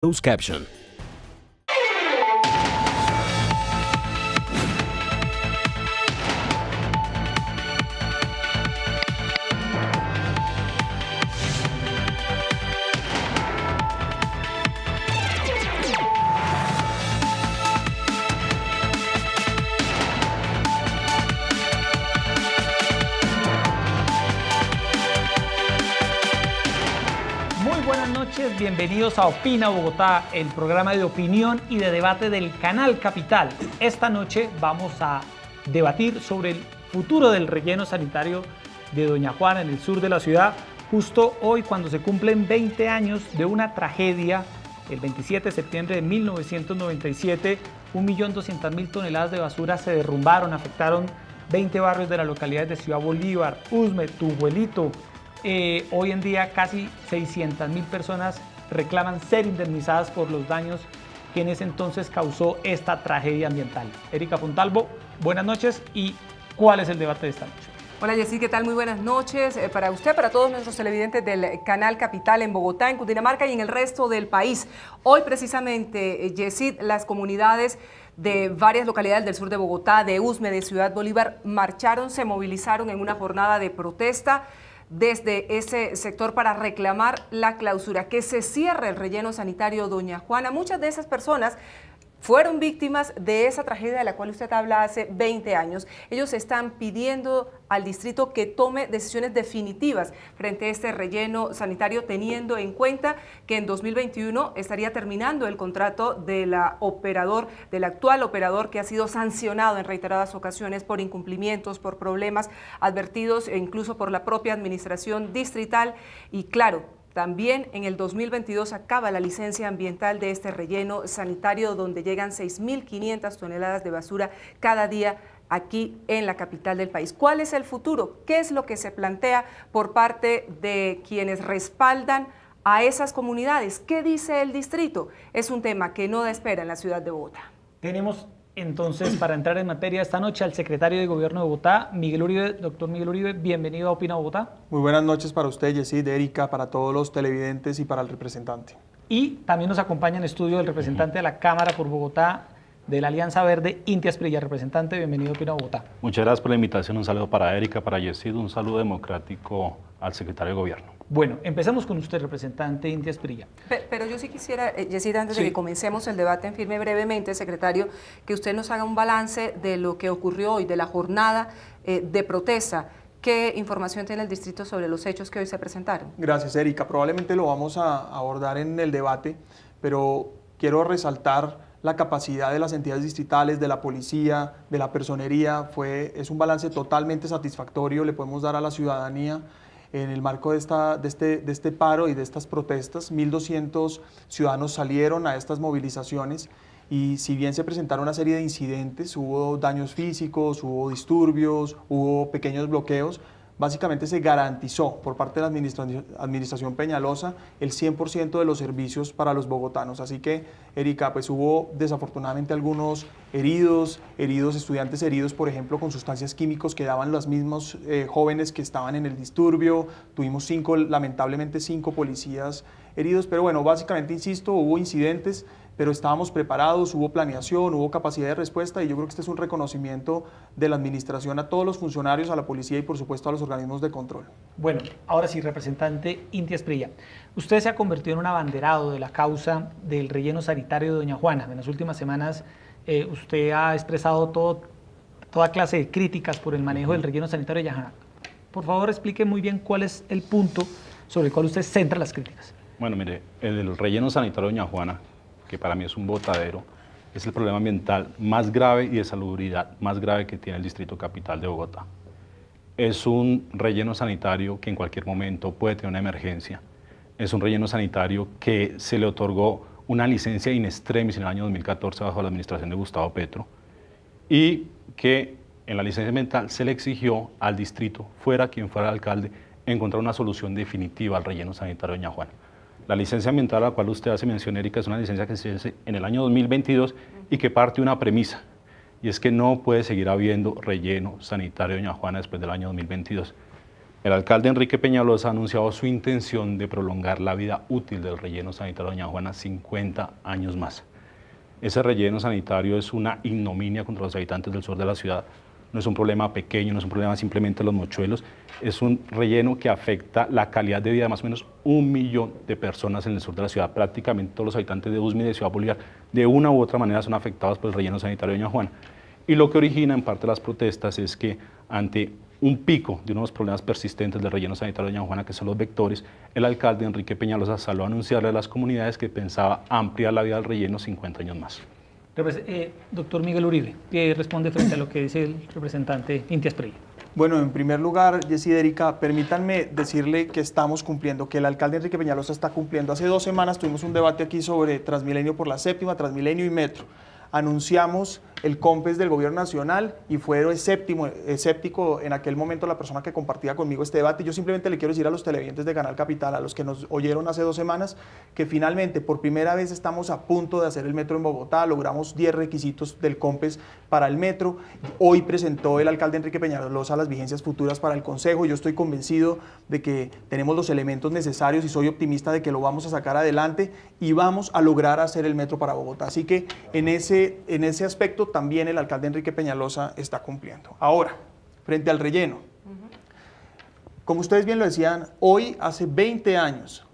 Closed caption. Bienvenidos a Opina Bogotá, el programa de opinión y de debate del Canal Capital. Esta noche vamos a debatir sobre el futuro del relleno sanitario de Doña Juana en el sur de la ciudad, justo hoy cuando se cumplen 20 años de una tragedia. El 27 de septiembre de 1997, 1.200.000 toneladas de basura se derrumbaron, afectaron 20 barrios de las localidades de Ciudad Bolívar, Usme, Tujuelito. Hoy en día casi 600.000 personas reclaman ser indemnizadas por los daños que en ese entonces causó esta tragedia ambiental. Erika Fontalvo, buenas noches y ¿cuál es el debate de esta noche? Hola Yesid, ¿qué tal? Muy buenas noches para usted, para todos nuestros televidentes del Canal Capital en Bogotá, en Cundinamarca y en el resto del país. Hoy precisamente, Yesid, las comunidades de varias localidades del sur de Bogotá, de Usme, de Ciudad Bolívar, marcharon, se movilizaron en una jornada de protesta desde ese sector para reclamar la clausura, que se cierre el relleno sanitario Doña Juana. Muchas de esas personas fueron víctimas de esa tragedia de la cual usted habla hace 20 años. Ellos están pidiendo al distrito que tome decisiones definitivas frente a este relleno sanitario, teniendo en cuenta que en 2021 estaría terminando el contrato del actual operador que ha sido sancionado en reiteradas ocasiones por incumplimientos, por problemas advertidos e incluso por la propia administración distrital. Y claro, también en el 2022 acaba la licencia ambiental de este relleno sanitario, donde llegan 6.500 toneladas de basura cada día aquí en la capital del país. ¿Cuál es el futuro? ¿Qué es lo que se plantea por parte de quienes respaldan a esas comunidades? ¿Qué dice el distrito? Es un tema que no da espera en la ciudad de Bogotá. Tenemos entonces, para entrar en materia esta noche, al secretario de Gobierno de Bogotá, Miguel Uribe. Doctor Miguel Uribe, bienvenido a Opina Bogotá. Muy buenas noches para usted, Yesid, Erika, para todos los televidentes y para el representante. Y también nos acompaña en estudio el representante de la Cámara por Bogotá, de la Alianza Verde, Inti Asprilla. Representante, bienvenido a Opina Bogotá. Muchas gracias por la invitación, un saludo para Erika, para Yesid, un saludo democrático al secretario de Gobierno. Bueno, empezamos con usted, representante Inti Asprilla. Pero yo sí quisiera, Yesid, antes de que comencemos el debate en firme brevemente, secretario, que usted nos haga un balance de lo que ocurrió hoy, de la jornada de protesta. ¿Qué información tiene el distrito sobre los hechos que hoy se presentaron? Gracias, Erika. Probablemente lo vamos a abordar en el debate, pero quiero resaltar la capacidad de las entidades distritales, de la policía, de la personería. Es un balance totalmente satisfactorio, le podemos dar a la ciudadanía en el marco de este paro y de estas protestas. 1.200 ciudadanos salieron a estas movilizaciones y si bien se presentaron una serie de incidentes, hubo daños físicos, hubo disturbios, hubo pequeños bloqueos, básicamente se garantizó por parte de la administración Peñalosa el 100% de los servicios para los bogotanos. Así que, Erika, pues hubo desafortunadamente algunos heridos, estudiantes heridos, por ejemplo, con sustancias químicos que daban los mismos jóvenes que estaban en el disturbio. Tuvimos lamentablemente 5 policías heridos, pero bueno, básicamente, insisto, hubo incidentes, pero estábamos preparados, hubo planeación, hubo capacidad de respuesta y yo creo que este es un reconocimiento de la administración a todos los funcionarios, a la policía y por supuesto a los organismos de control. Bueno, ahora sí, representante Inti Asprilla, usted se ha convertido en un abanderado de la causa del relleno sanitario de Doña Juana. En las últimas semanas usted ha expresado toda clase de críticas por el manejo del relleno sanitario de Doña Juana. Por favor, explique muy bien cuál es el punto sobre el cual usted centra las críticas. Bueno, mire, el relleno sanitario de Doña Juana, que para mí es un botadero, es el problema ambiental más grave y de salubridad más grave que tiene el Distrito Capital de Bogotá. Es un relleno sanitario que en cualquier momento puede tener una emergencia. Es un relleno sanitario que se le otorgó una licencia in extremis en el año 2014 bajo la administración de Gustavo Petro y que en la licencia ambiental se le exigió al distrito, fuera quien fuera el alcalde, encontrar una solución definitiva al relleno sanitario de Doña Juana. La licencia ambiental a la cual usted hace mención, Erika, es una licencia que se hace en el año 2022 y que parte de una premisa, y es que no puede seguir habiendo relleno sanitario de Doña Juana después del año 2022. El alcalde Enrique Peñalosa ha anunciado su intención de prolongar la vida útil del relleno sanitario Doña Juana 50 años más. Ese relleno sanitario es una ignominia contra los habitantes del sur de la ciudad. No es un problema pequeño, no es un problema simplemente de los mochuelos, es un relleno que afecta la calidad de vida de más o menos 1 millón de personas en el sur de la ciudad. Prácticamente todos los habitantes de Usme y de Ciudad Bolívar de una u otra manera son afectados por el relleno sanitario Doña Juana. Y lo que origina en parte las protestas es que ante un pico de uno de los problemas persistentes del relleno sanitario Doña Juana, que son los vectores, el alcalde Enrique Peñalosa salió a anunciarle a las comunidades que pensaba ampliar la vida del relleno 50 años más. Doctor Miguel Uribe, ¿qué responde frente a lo que dice el representante Inti Asprilla? Bueno, en primer lugar, Yesid, Erika, permítanme decirle que estamos cumpliendo, que el alcalde Enrique Peñalosa está cumpliendo. Hace 2 semanas tuvimos un debate aquí sobre Transmilenio por la Séptima, Transmilenio y Metro. Anunciamos el COMPES del Gobierno Nacional y fue escéptico en aquel momento la persona que compartía conmigo este debate. Yo simplemente le quiero decir a los televidentes de Canal Capital, a los que nos oyeron hace 2 semanas, que finalmente por primera vez estamos a punto de hacer el metro en Bogotá, logramos 10 requisitos del COMPES para el metro. Hoy presentó el alcalde Enrique Peñalosa las vigencias futuras para el Consejo. Yo estoy convencido de que tenemos los elementos necesarios y soy optimista de que lo vamos a sacar adelante y vamos a lograr hacer el metro para Bogotá. Así que en ese aspecto también el alcalde Enrique Peñalosa está cumpliendo. Ahora, frente al relleno, como ustedes bien lo decían, hoy hace 20 años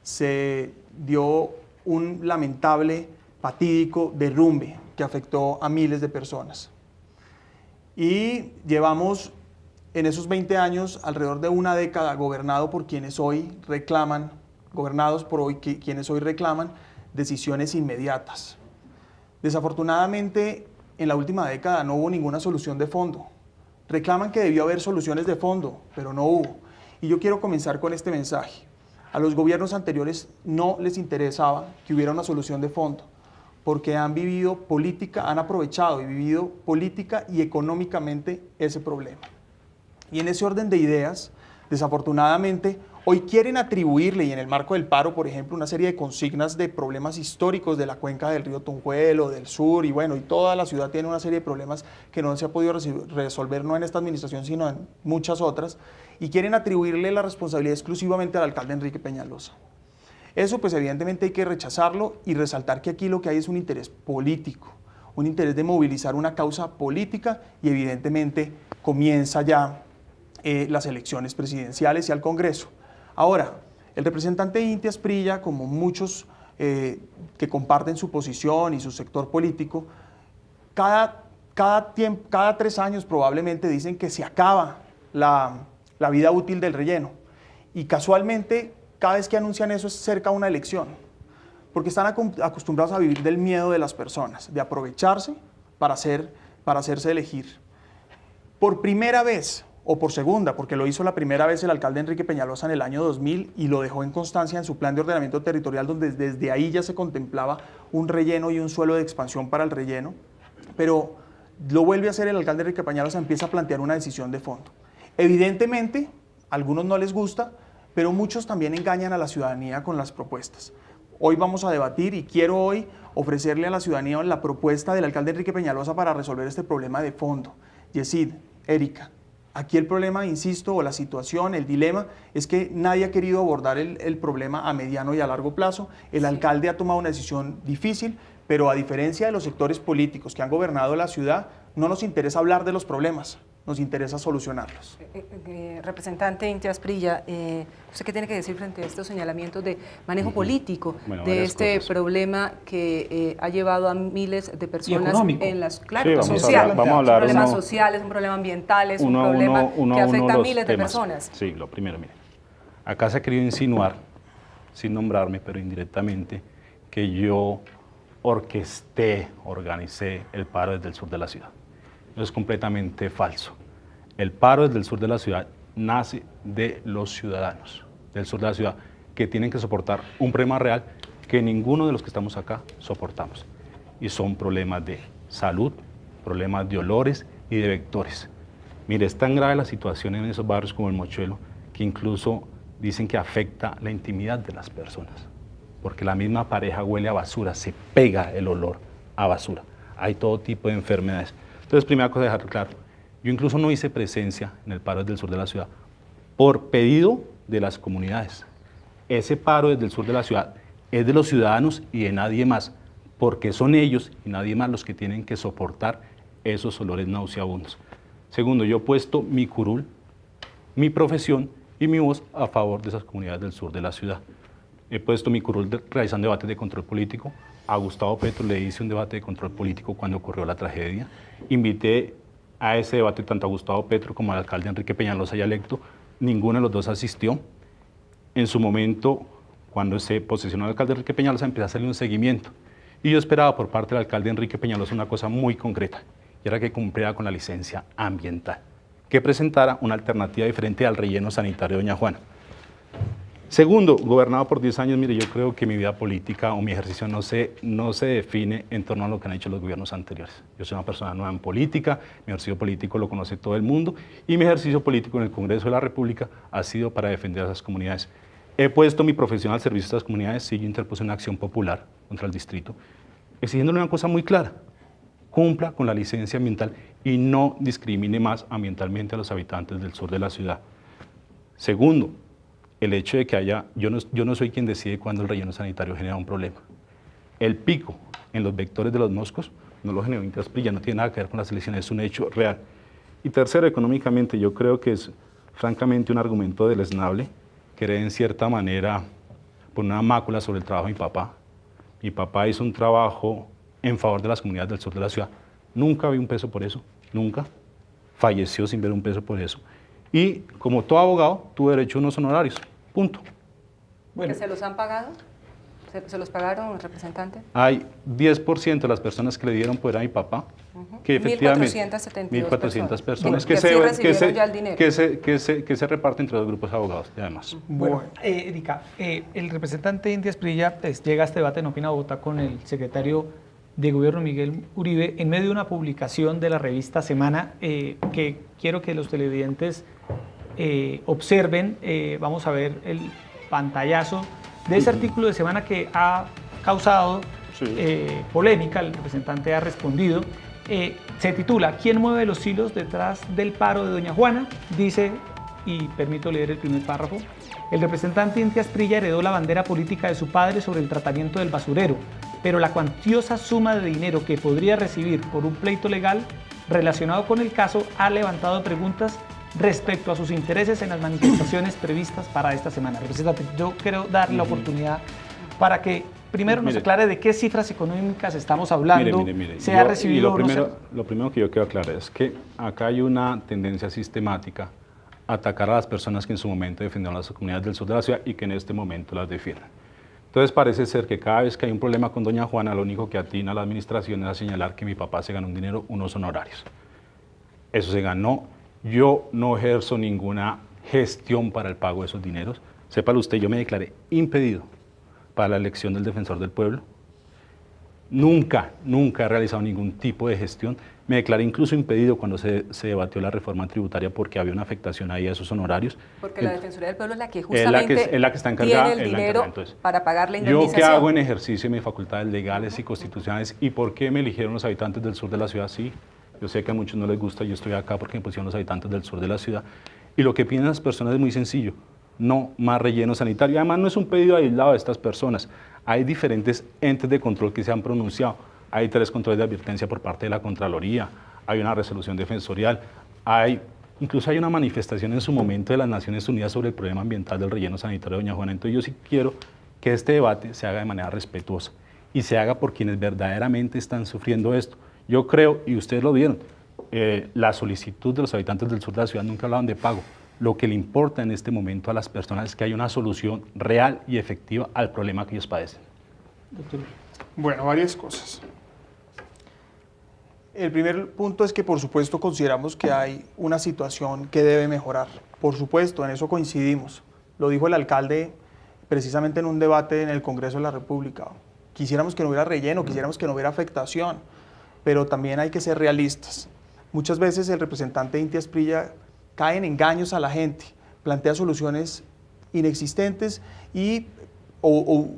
se dio un lamentable, fatídico derrumbe que afectó a miles de personas. Y llevamos en esos 20 años alrededor de una década gobernados por quienes hoy reclaman decisiones inmediatas. Desafortunadamente, en la última década no hubo ninguna solución de fondo. Reclaman que debió haber soluciones de fondo, pero no hubo. Y yo quiero comenzar con este mensaje. A los gobiernos anteriores no les interesaba que hubiera una solución de fondo, porque han aprovechado y vivido política y económicamente ese problema. Y en ese orden de ideas, desafortunadamente, hoy quieren atribuirle, y en el marco del paro, por ejemplo, una serie de consignas de problemas históricos de la cuenca del río Tunjuelo, del sur, y bueno, y toda la ciudad tiene una serie de problemas que no se ha podido resolver, no en esta administración, sino en muchas otras, y quieren atribuirle la responsabilidad exclusivamente al alcalde Enrique Peñalosa. Eso, pues evidentemente hay que rechazarlo y resaltar que aquí lo que hay es un interés político, un interés de movilizar una causa política, y evidentemente comienza ya las elecciones presidenciales y al Congreso. Ahora, el representante Inti Asprilla, como muchos que comparten su posición y su sector político, cada 3 años probablemente dicen que se acaba la vida útil del relleno. Y casualmente, cada vez que anuncian eso es cerca a una elección, porque están acostumbrados a vivir del miedo de las personas, de aprovecharse para hacerse elegir. Por primera vez, o por segunda, porque lo hizo la primera vez el alcalde Enrique Peñalosa en el año 2000 y lo dejó en constancia en su plan de ordenamiento territorial, donde desde ahí ya se contemplaba un relleno y un suelo de expansión para el relleno, pero lo vuelve a hacer el alcalde Enrique Peñalosa, empieza a plantear una decisión de fondo. Evidentemente, a algunos no les gusta, pero muchos también engañan a la ciudadanía con las propuestas. Hoy vamos a debatir y quiero hoy ofrecerle a la ciudadanía la propuesta del alcalde Enrique Peñalosa para resolver este problema de fondo. Yesid, Erika, aquí el problema, insisto, o la situación, el dilema, es que nadie ha querido abordar el problema a mediano y a largo plazo. El alcalde ha tomado una decisión difícil, pero a diferencia de los sectores políticos que han gobernado la ciudad, no nos interesa hablar de los problemas, nos interesa solucionarlos. Representante Inti Asprilla, ¿usted qué tiene que decir frente a estos señalamientos de manejo político de este problema que ha llevado a miles de personas en las... Claro, sí, social, vamos a hablar un problema social, es un problema ambiental, es un problema que afecta a miles de personas. Sí, lo primero, mire, acá se ha querido insinuar, sin nombrarme, pero indirectamente, que yo organicé el paro desde el sur de la ciudad. Eso es completamente falso. El paro desde el sur de la ciudad nace de los ciudadanos del sur de la ciudad, que tienen que soportar un problema real que ninguno de los que estamos acá soportamos. Y son problemas de salud, problemas de olores y de vectores. Mire, es tan grave la situación en esos barrios como el Mochuelo, que incluso dicen que afecta la intimidad de las personas, porque la misma pareja huele a basura, se pega el olor a basura. Hay todo tipo de enfermedades. Entonces, primera cosa, dejar claro, yo incluso no hice presencia en el paro del sur de la ciudad por pedido de las comunidades. Ese paro desde el sur de la ciudad es de los ciudadanos y de nadie más, porque son ellos y nadie más los que tienen que soportar esos olores nauseabundos. Segundo, yo he puesto mi curul, mi profesión y mi voz a favor de esas comunidades del sur de la ciudad. He puesto mi curul realizando debates de control político. A Gustavo Petro le hice un debate de control político cuando ocurrió la tragedia. Invité a ese debate tanto a Gustavo Petro como al alcalde Enrique Peñalosa ya electo. Ninguno de los dos asistió. En su momento, cuando se posesionó el alcalde Enrique Peñalosa, empezó a hacerle un seguimiento. Y yo esperaba por parte del alcalde Enrique Peñalosa una cosa muy concreta, y era que cumpliera con la licencia ambiental, que presentara una alternativa diferente al relleno sanitario de Doña Juana. Segundo, gobernado por 10 años, mire, yo creo que mi vida política o mi ejercicio no se define en torno a lo que han hecho los gobiernos anteriores. Yo soy una persona nueva en política, mi ejercicio político lo conoce todo el mundo, y mi ejercicio político en el Congreso de la República ha sido para defender a esas comunidades. He puesto mi profesión al servicio de estas comunidades, sí, yo interpuse una acción popular contra el distrito, exigiéndole una cosa muy clara: cumpla con la licencia ambiental y no discrimine más ambientalmente a los habitantes del sur de la ciudad. Segundo, el hecho de que yo no soy quien decide cuándo el relleno sanitario genera un problema. El pico en los vectores de los moscos no lo generó Inti Asprilla, no tiene nada que ver con las elecciones, es un hecho real. Y tercero, económicamente, yo creo que es francamente un argumento deleznable querer en cierta manera poner una mácula sobre el trabajo de mi papá. Mi papá hizo un trabajo en favor de las comunidades del sur de la ciudad. Nunca vi un peso por eso, nunca. Falleció sin ver un peso por eso. Y como todo abogado, tuve derecho a unos honorarios, punto. Bueno. ¿Se los han pagado? ¿Se los pagaron, representante? Hay 10% de las personas que le dieron poder a mi papá, que efectivamente 1.472 personas que se reparten entre dos grupos de abogados, y además. Bueno, Erika, el representante Inti Asprilla llega a este debate en Opina Bogotá con el secretario de Gobierno Miguel Uribe en medio de una publicación de la revista Semana que quiero que los televidentes observen. Vamos a ver el pantallazo de ese artículo de Semana que ha causado polémica. El representante ha respondido. Se titula ¿Quién mueve los hilos detrás del paro de Doña Juana? Dice, y permito leer el primer párrafo: el representante Inti Asprilla heredó la bandera política de su padre sobre el tratamiento del basurero, pero la cuantiosa suma de dinero que podría recibir por un pleito legal relacionado con el caso ha levantado preguntas respecto a sus intereses en las manifestaciones previstas para esta semana. Representante, yo quiero dar la oportunidad para que primero nos aclare de qué cifras económicas estamos hablando. Mire. ¿Se ha recibido lo primero que yo quiero aclarar es que acá hay una tendencia sistemática a atacar a las personas que en su momento defendieron las comunidades del sur de la ciudad y que en este momento las defienden. Entonces parece ser que cada vez que hay un problema con Doña Juana, lo único que atina a la administración es a señalar que mi papá se ganó un dinero, unos honorarios. Eso se ganó. Yo no ejerzo ninguna gestión para el pago de esos dineros. Sépalo usted, yo me declaré impedido para la elección del defensor del pueblo. Nunca he realizado ningún tipo de gestión. Me declaré incluso impedido cuando se debatió la reforma tributaria porque había una afectación ahí a esos honorarios. Porque la Defensoría del Pueblo es la que justamente es la que está encargada, tiene el dinero para pagar la indemnización. Yo que hago en ejercicio de mis facultades legales y constitucionales, ¿y por qué me eligieron los habitantes del sur de la ciudad? Sí, yo sé que a muchos no les gusta, yo estoy acá porque me pusieron los habitantes del sur de la ciudad. Y lo que piden las personas es muy sencillo: no más relleno sanitario. Además, no es un pedido aislado de estas personas. Hay diferentes entes de control que se han pronunciado. Hay 3 controles de advertencia por parte de la Contraloría, hay una resolución defensorial, incluso hay una manifestación en su momento de las Naciones Unidas sobre el problema ambiental del relleno sanitario de Doña Juana. Entonces yo sí quiero que este debate se haga de manera respetuosa y se haga por quienes verdaderamente están sufriendo esto. Yo creo, y ustedes lo vieron, la solicitud de los habitantes del sur de la ciudad nunca hablaban de pago. Lo que le importa en este momento a las personas es que haya una solución real y efectiva al problema que ellos padecen. Doctor. Bueno, varias cosas. El primer punto es que, por supuesto, consideramos que hay una situación que debe mejorar. Por supuesto, en eso coincidimos. Lo dijo el alcalde precisamente en un debate en el Congreso de la República. Quisiéramos que no hubiera relleno, quisiéramos que no hubiera afectación, pero también hay que ser realistas. Muchas veces el representante Inti Asprilla cae en engaños a la gente, plantea soluciones inexistentes o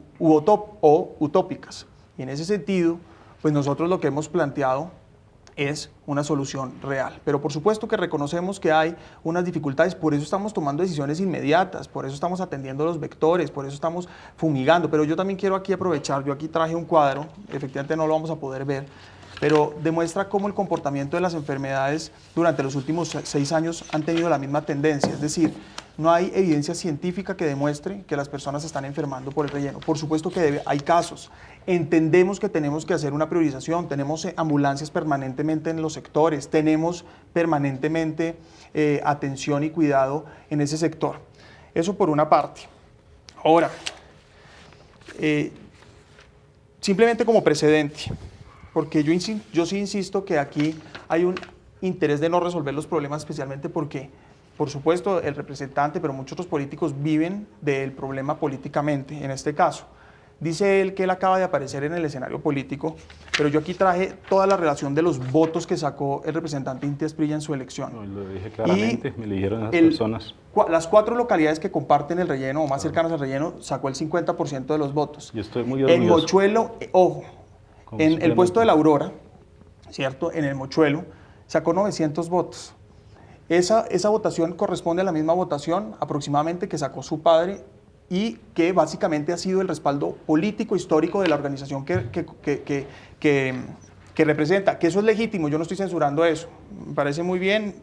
utópicas. Y en ese sentido, pues nosotros lo que hemos planteado es una solución real. Pero por supuesto que reconocemos que hay unas dificultades, por eso estamos tomando decisiones inmediatas, por eso estamos atendiendo los vectores, por eso estamos fumigando. Pero yo también quiero aquí aprovechar, yo aquí traje un cuadro, efectivamente no lo vamos a poder ver, pero demuestra cómo el comportamiento de las enfermedades durante los últimos 6 años han tenido la misma tendencia, es decir, no hay evidencia científica que demuestre que las personas se están enfermando por el relleno. Por supuesto que hay casos. Entendemos que tenemos que hacer una priorización, tenemos ambulancias permanentemente en los sectores, tenemos permanentemente atención y cuidado en ese sector. Eso por una parte. Ahora, simplemente como precedente, porque yo sí insisto que aquí hay un interés de no resolver los problemas, especialmente porque, por supuesto, el representante, pero muchos otros políticos viven del problema políticamente, en este caso. Dice él que él acaba de aparecer en el escenario político, pero yo aquí traje toda la relación de los votos que sacó el representante Inti Asprilla en su elección. No, lo dije claramente, me eligieron esas personas. Las 4 localidades que comparten el relleno o más cercanas al relleno sacó el 50% de los votos. Yo estoy muy orgulloso. En Mochuelo, ojo, en el puesto de la Aurora, ¿cierto? En el Mochuelo sacó 900 votos. Esa votación corresponde a la misma votación aproximadamente que sacó su padre y que básicamente ha sido el respaldo político histórico de la organización que representa, que eso es legítimo, yo no estoy censurando eso, me parece muy bien,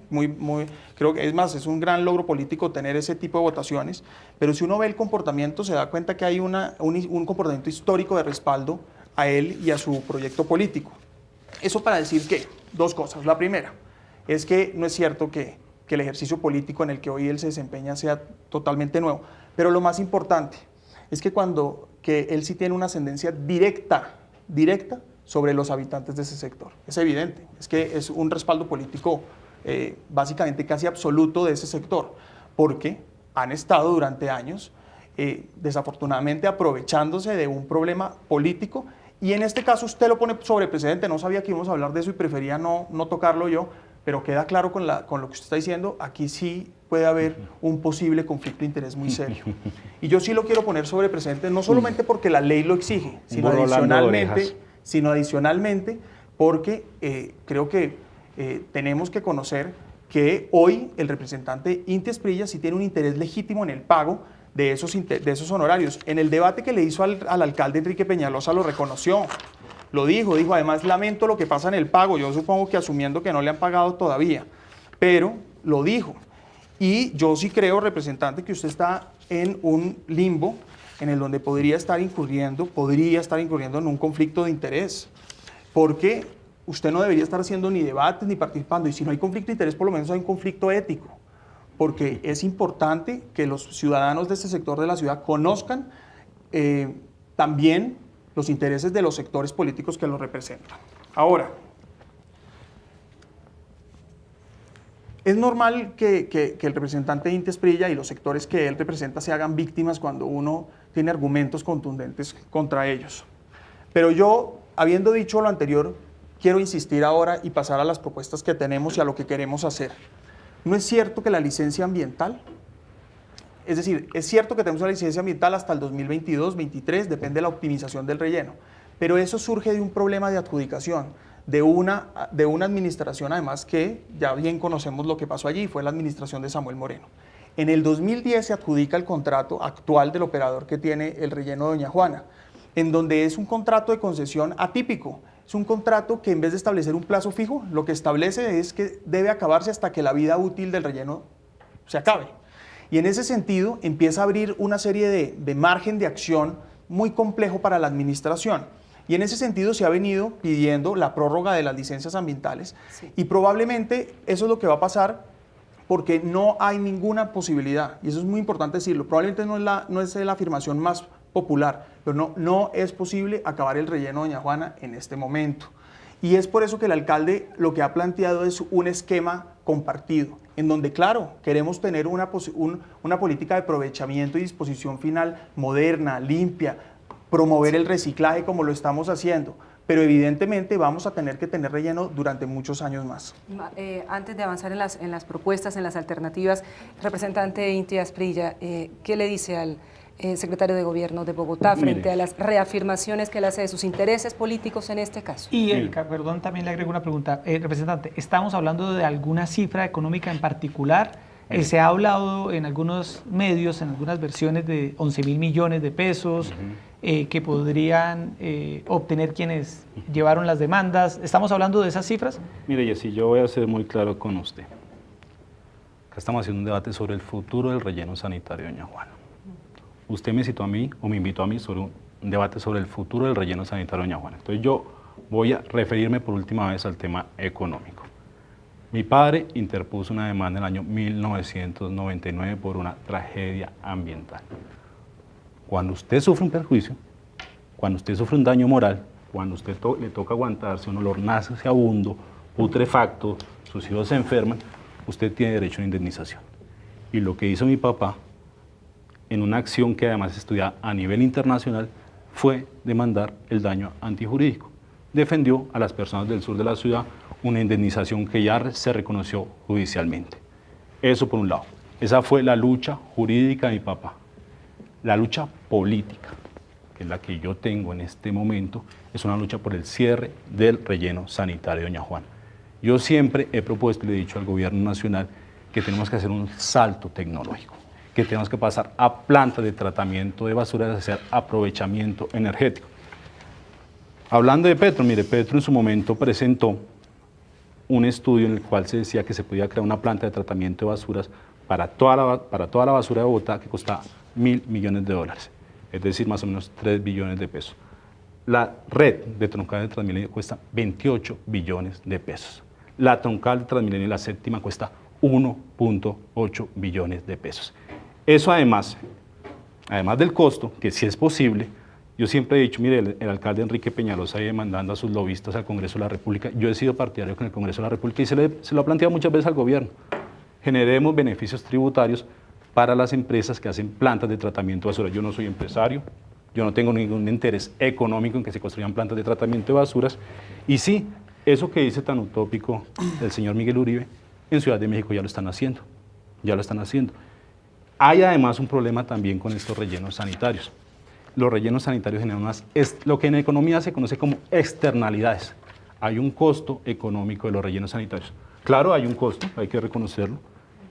creo que es más, es un gran logro político tener ese tipo de votaciones, pero si uno ve el comportamiento se da cuenta que hay un comportamiento histórico de respaldo a él y a su proyecto político. Eso para decir que, 2 cosas, la primera es que no es cierto que el ejercicio político en el que hoy él se desempeña sea totalmente nuevo. Pero lo más importante es que él sí tiene una ascendencia directa sobre los habitantes de ese sector. Es evidente, es que es un respaldo político básicamente casi absoluto de ese sector, porque han estado durante años desafortunadamente aprovechándose de un problema político y en este caso usted lo pone sobre precedente, no sabía que íbamos a hablar de eso y prefería no tocarlo yo, pero queda claro con lo que usted está diciendo, aquí sí puede haber un posible conflicto de interés muy serio. Y yo sí lo quiero poner sobre precedente, no solamente porque la ley lo exige, sino adicionalmente porque creo que tenemos que conocer que hoy el representante Inti Asprilla sí tiene un interés legítimo en el pago de esos honorarios. En el debate que le hizo al alcalde Enrique Peñalosa lo reconoció. Lo dijo, además lamento lo que pasa en el pago, yo supongo que asumiendo que no le han pagado todavía, pero lo dijo. Y yo sí creo, representante, que usted está en un limbo en el donde podría estar incurriendo en un conflicto de interés, porque usted no debería estar haciendo ni debates ni participando, y si no hay conflicto de interés, por lo menos hay un conflicto ético, porque es importante que los ciudadanos de este sector de la ciudad conozcan también los intereses de los sectores políticos que los representan. Ahora, es normal que el representante Inti Asprilla y los sectores que él representa se hagan víctimas cuando uno tiene argumentos contundentes contra ellos. Pero yo, habiendo dicho lo anterior, quiero insistir ahora y pasar a las propuestas que tenemos y a lo que queremos hacer. ¿No es cierto que la licencia ambiental? Es decir, es cierto que tenemos una licencia ambiental hasta el 2022-23, depende de la optimización del relleno, pero eso surge de un problema de adjudicación, de una administración además que ya bien conocemos lo que pasó allí, fue la administración de Samuel Moreno. En el 2010 se adjudica el contrato actual del operador que tiene el relleno de Doña Juana, en donde es un contrato de concesión atípico, es un contrato que en vez de establecer un plazo fijo, lo que establece es que debe acabarse hasta que la vida útil del relleno se acabe. Y en ese sentido empieza a abrir una serie de margen de acción muy complejo para la administración. Y en ese sentido se ha venido pidiendo la prórroga de las licencias ambientales. Sí. Y probablemente eso es lo que va a pasar porque no hay ninguna posibilidad, y eso es muy importante decirlo, probablemente no es la afirmación más popular, pero no es posible acabar el relleno de Doña Juana en este momento. Y es por eso que el alcalde lo que ha planteado es un esquema compartido, en donde, claro, queremos tener una política de aprovechamiento y disposición final moderna, limpia, promover el reciclaje como lo estamos haciendo, pero evidentemente vamos a tener que tener relleno durante muchos años más. Antes de avanzar en las propuestas, en las alternativas, representante Inti Asprilla, ¿qué le dice secretario de Gobierno de Bogotá, frente Mire. a las reafirmaciones que él hace de sus intereses políticos en este caso? Y, perdón, también le agrego una pregunta. Representante, ¿estamos hablando de alguna cifra económica en particular? Se ha hablado en algunos medios, en algunas versiones, de 11.000 millones de pesos que podrían obtener quienes llevaron las demandas. ¿Estamos hablando de esas cifras? Mire, Jessy, yo voy a ser muy claro con usted. Acá estamos haciendo un debate sobre el futuro del relleno sanitario de Doña Juana. Usted me citó a mí, o me invitó a mí, sobre un debate sobre el futuro del relleno sanitario de Doña Juana. Entonces yo voy a referirme por última vez al tema económico. Mi padre interpuso una demanda en el año 1999 por una tragedia ambiental. Cuando usted sufre un perjuicio, cuando usted sufre un daño moral, cuando usted le toca aguantarse un olor nauseabundo, putrefacto, sus hijos se enferman, usted tiene derecho a una indemnización. Y lo que hizo mi papá, en una acción que además estudiada a nivel internacional, fue demandar el daño antijurídico. Defendió a las personas del sur de la ciudad una indemnización que ya se reconoció judicialmente. Eso por un lado. Esa fue la lucha jurídica de mi papá. La lucha política, que es la que yo tengo en este momento, es una lucha por el cierre del relleno sanitario de Doña Juana. Yo siempre he propuesto y le he dicho al gobierno nacional que tenemos que hacer un salto tecnológico, que tenemos que pasar a plantas de tratamiento de basuras, a hacer aprovechamiento energético. Hablando de Petro, mire, Petro en su momento presentó un estudio en el cual se decía que se podía crear una planta de tratamiento de basuras para toda la basura de Bogotá que costaba $1.000 millones, es decir, más o menos 3 billones de pesos. La red de troncal de Transmilenio cuesta 28 billones de pesos. La troncal de Transmilenio, la séptima, cuesta 1.8 billones de pesos. Eso además del costo, que sí es posible, yo siempre he dicho, mire, el alcalde Enrique Peñalosa ahí demandando a sus lobistas al Congreso de la República, yo he sido partidario con el Congreso de la República y se lo ha planteado muchas veces al gobierno. Generemos beneficios tributarios para las empresas que hacen plantas de tratamiento de basura. Yo no soy empresario, yo no tengo ningún interés económico en que se construyan plantas de tratamiento de basuras. Y sí, eso que dice tan utópico el señor Miguel Uribe, en Ciudad de México ya lo están haciendo, ya lo están haciendo. Hay además un problema también con estos rellenos sanitarios. Los rellenos sanitarios generan lo que en economía se conoce como externalidades. Hay un costo económico de los rellenos sanitarios. Claro, hay un costo, hay que reconocerlo.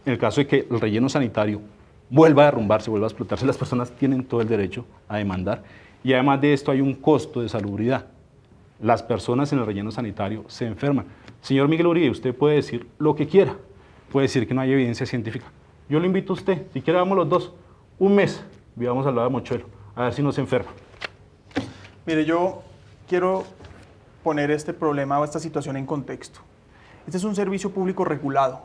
En el caso de que el relleno sanitario vuelva a derrumbarse, vuelva a explotarse, las personas tienen todo el derecho a demandar. Y además de esto hay un costo de salubridad. Las personas en el relleno sanitario se enferman. Señor Miguel Uribe, usted puede decir lo que quiera. Puede decir que no hay evidencia científica. Yo lo invito a usted, si quiere vamos los dos, un mes, vivamos al lado de Mochuelo, a ver si no se enferma. Mire, yo quiero poner este problema o esta situación en contexto. Este es un servicio público regulado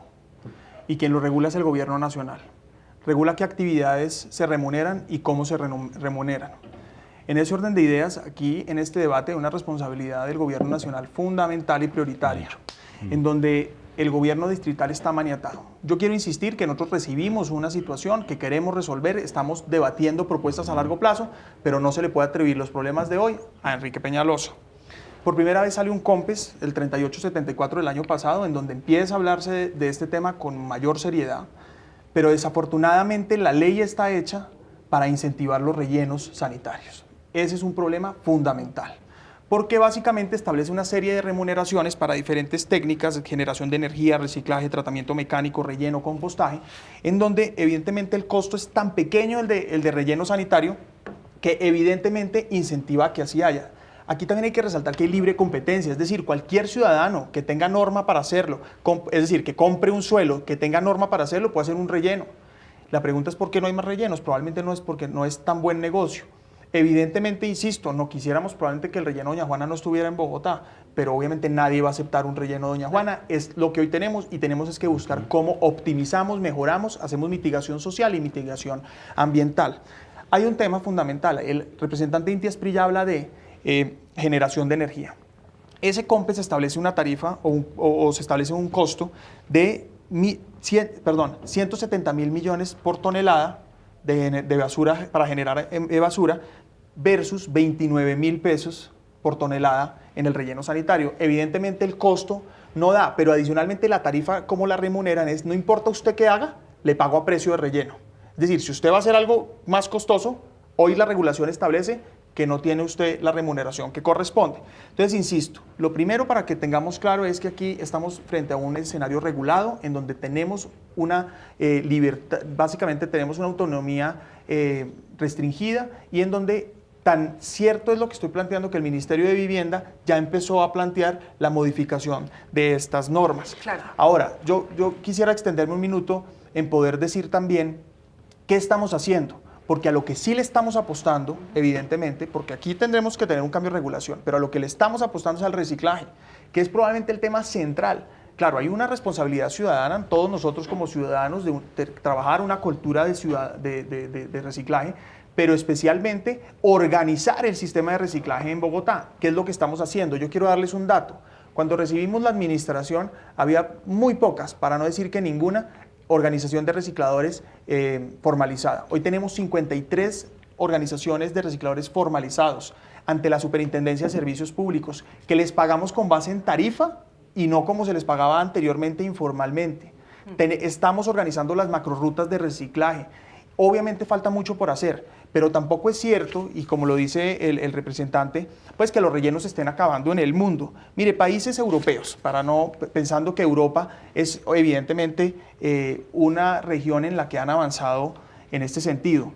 y quien lo regula es el gobierno nacional. Regula qué actividades se remuneran y cómo se remuneran. En ese orden de ideas, aquí en este debate hay una responsabilidad del gobierno nacional fundamental y prioritaria, en donde el gobierno distrital está maniatado. Yo quiero insistir que nosotros recibimos una situación que queremos resolver, estamos debatiendo propuestas a largo plazo, pero no se le puede atribuir los problemas de hoy a Enrique Peñalosa. Por primera vez sale un COMPES, el 3874 del año pasado, en donde empieza a hablarse de este tema con mayor seriedad, pero desafortunadamente la ley está hecha para incentivar los rellenos sanitarios. Ese es un problema fundamental, porque básicamente establece una serie de remuneraciones para diferentes técnicas, generación de energía, reciclaje, tratamiento mecánico, relleno, compostaje, en donde evidentemente el costo es tan pequeño el de relleno sanitario que evidentemente incentiva que así haya. Aquí también hay que resaltar que hay libre competencia, es decir, cualquier ciudadano que tenga norma para hacerlo, es decir, que compre un suelo, que tenga norma para hacerlo, puede hacer un relleno. La pregunta es ¿por qué no hay más rellenos? Probablemente no es porque no es tan buen negocio. Evidentemente, insisto, no quisiéramos probablemente que el relleno Doña Juana no estuviera en Bogotá, pero obviamente nadie va a aceptar un relleno Doña Juana, es lo que hoy tenemos y tenemos es que buscar cómo optimizamos, mejoramos, hacemos mitigación social y mitigación ambiental. Hay un tema fundamental, el representante Inti Asprilla habla de generación de energía. Ese COMPES establece una tarifa o se establece un costo de 170.000 millones por tonelada de basura para generar basura versus 29.000 pesos por tonelada en el relleno sanitario. Evidentemente el costo no da, pero adicionalmente la tarifa, como la remuneran, no importa usted qué haga, le pago a precio de relleno. Es decir, si usted va a hacer algo más costoso, Hoy la regulación establece que no tiene usted la remuneración que corresponde. Entonces, insisto, lo primero para que tengamos claro es que aquí estamos frente a un escenario regulado en donde tenemos una libertad, básicamente tenemos una autonomía restringida y en donde tan cierto es lo que estoy planteando que el Ministerio de Vivienda ya empezó a plantear la modificación de estas normas. Claro. Ahora, yo quisiera extenderme un minuto en poder decir también qué estamos haciendo, porque a lo que sí le estamos apostando, evidentemente, porque aquí tendremos que tener un cambio de regulación, pero a lo que le estamos apostando es al reciclaje, que es probablemente el tema central. Claro, hay una responsabilidad ciudadana, todos nosotros como ciudadanos, de trabajar una cultura de reciclaje, pero especialmente organizar el sistema de reciclaje en Bogotá, que es lo que estamos haciendo. Yo quiero darles un dato. Cuando recibimos la administración, había muy pocas, para no decir que ninguna, organización de recicladores formalizada. Hoy tenemos 53 organizaciones de recicladores formalizados ante la Superintendencia de Servicios Públicos, que les pagamos con base en tarifa y no como se les pagaba anteriormente informalmente. Estamos organizando las macrorrutas de reciclaje. Obviamente falta mucho por hacer, pero tampoco es cierto, y como lo dice el representante, pues que los rellenos se estén acabando en el mundo. Mire, países europeos, pensando que Europa es evidentemente una región en la que han avanzado en este sentido.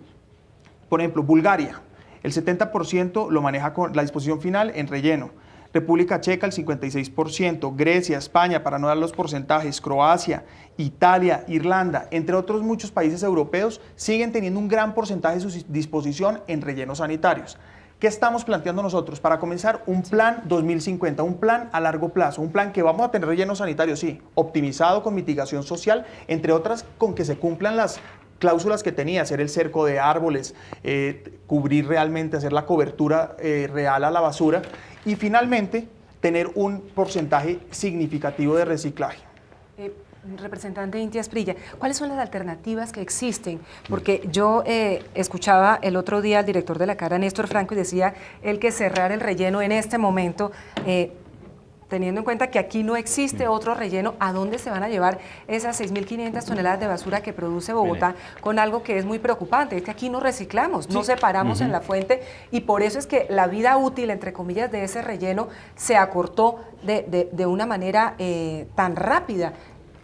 Por ejemplo, Bulgaria, el 70% lo maneja con la disposición final en relleno. República Checa el 56%, Grecia, España, para no dar los porcentajes, Croacia, Italia, Irlanda, entre otros muchos países europeos, siguen teniendo un gran porcentaje de su disposición en rellenos sanitarios. ¿Qué estamos planteando nosotros? Para comenzar, un plan 2050, un plan a largo plazo, un plan que vamos a tener rellenos sanitarios, sí, optimizado con mitigación social, entre otras con que se cumplan las cláusulas que tenía, hacer el cerco de árboles, cubrir realmente, hacer la cobertura real a la basura y finalmente tener un porcentaje significativo de reciclaje. Representante Inti Asprilla, ¿cuáles son las alternativas que existen? Porque yo escuchaba el otro día al director de la CARA, Néstor Franco, y decía él que cerrar el relleno en este momento, teniendo en cuenta que aquí no existe otro relleno, ¿a dónde se van a llevar esas 6.500 toneladas de basura que produce Bogotá con algo que es muy preocupante? Es que aquí no reciclamos, no separamos en la fuente y por eso es que la vida útil, entre comillas, de ese relleno se acortó de una manera tan rápida.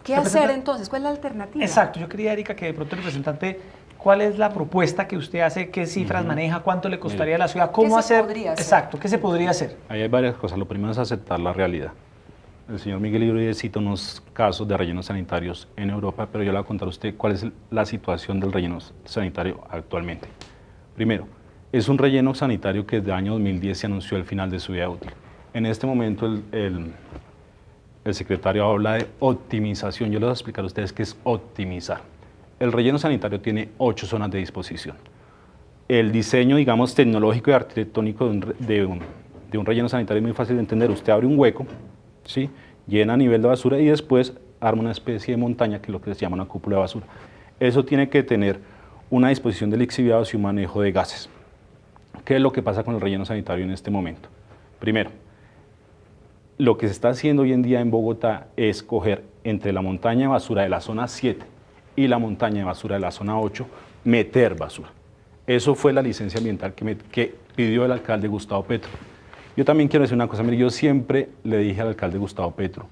¿Qué hacer entonces? ¿Cuál es la alternativa? Exacto, yo quería, Erika, que de pronto el representante, ¿cuál es la propuesta que usted hace? ¿Qué cifras maneja? ¿Cuánto le costaría a la ciudad? ¿Cómo hacer? Exacto, ¿qué se podría hacer? Ahí hay varias cosas. Lo primero es aceptar la realidad. El señor Miguel Uribe cita unos casos de rellenos sanitarios en Europa, pero yo le voy a contar a usted cuál es la situación del relleno sanitario actualmente. Primero, es un relleno sanitario que desde el año 2010 se anunció el final de su vida útil. En este momento el secretario habla de optimización. Yo les voy a explicar a ustedes qué es optimizar. El relleno sanitario tiene 8 zonas de disposición. El diseño, digamos, tecnológico y arquitectónico de un relleno sanitario es muy fácil de entender. Usted abre un hueco, ¿sí?, llena a nivel de basura y después arma una especie de montaña, que es lo que se llama una cúpula de basura. Eso tiene que tener una disposición de lixiviados y un manejo de gases. ¿Qué es lo que pasa con el relleno sanitario en este momento? Primero, lo que se está haciendo hoy en día en Bogotá es coger entre la montaña de basura de la zona 7 y la montaña de basura de la zona 8, meter basura. Eso fue la licencia ambiental que pidió el alcalde Gustavo Petro. Yo también quiero decir una cosa, mire, yo siempre le dije al alcalde Gustavo Petro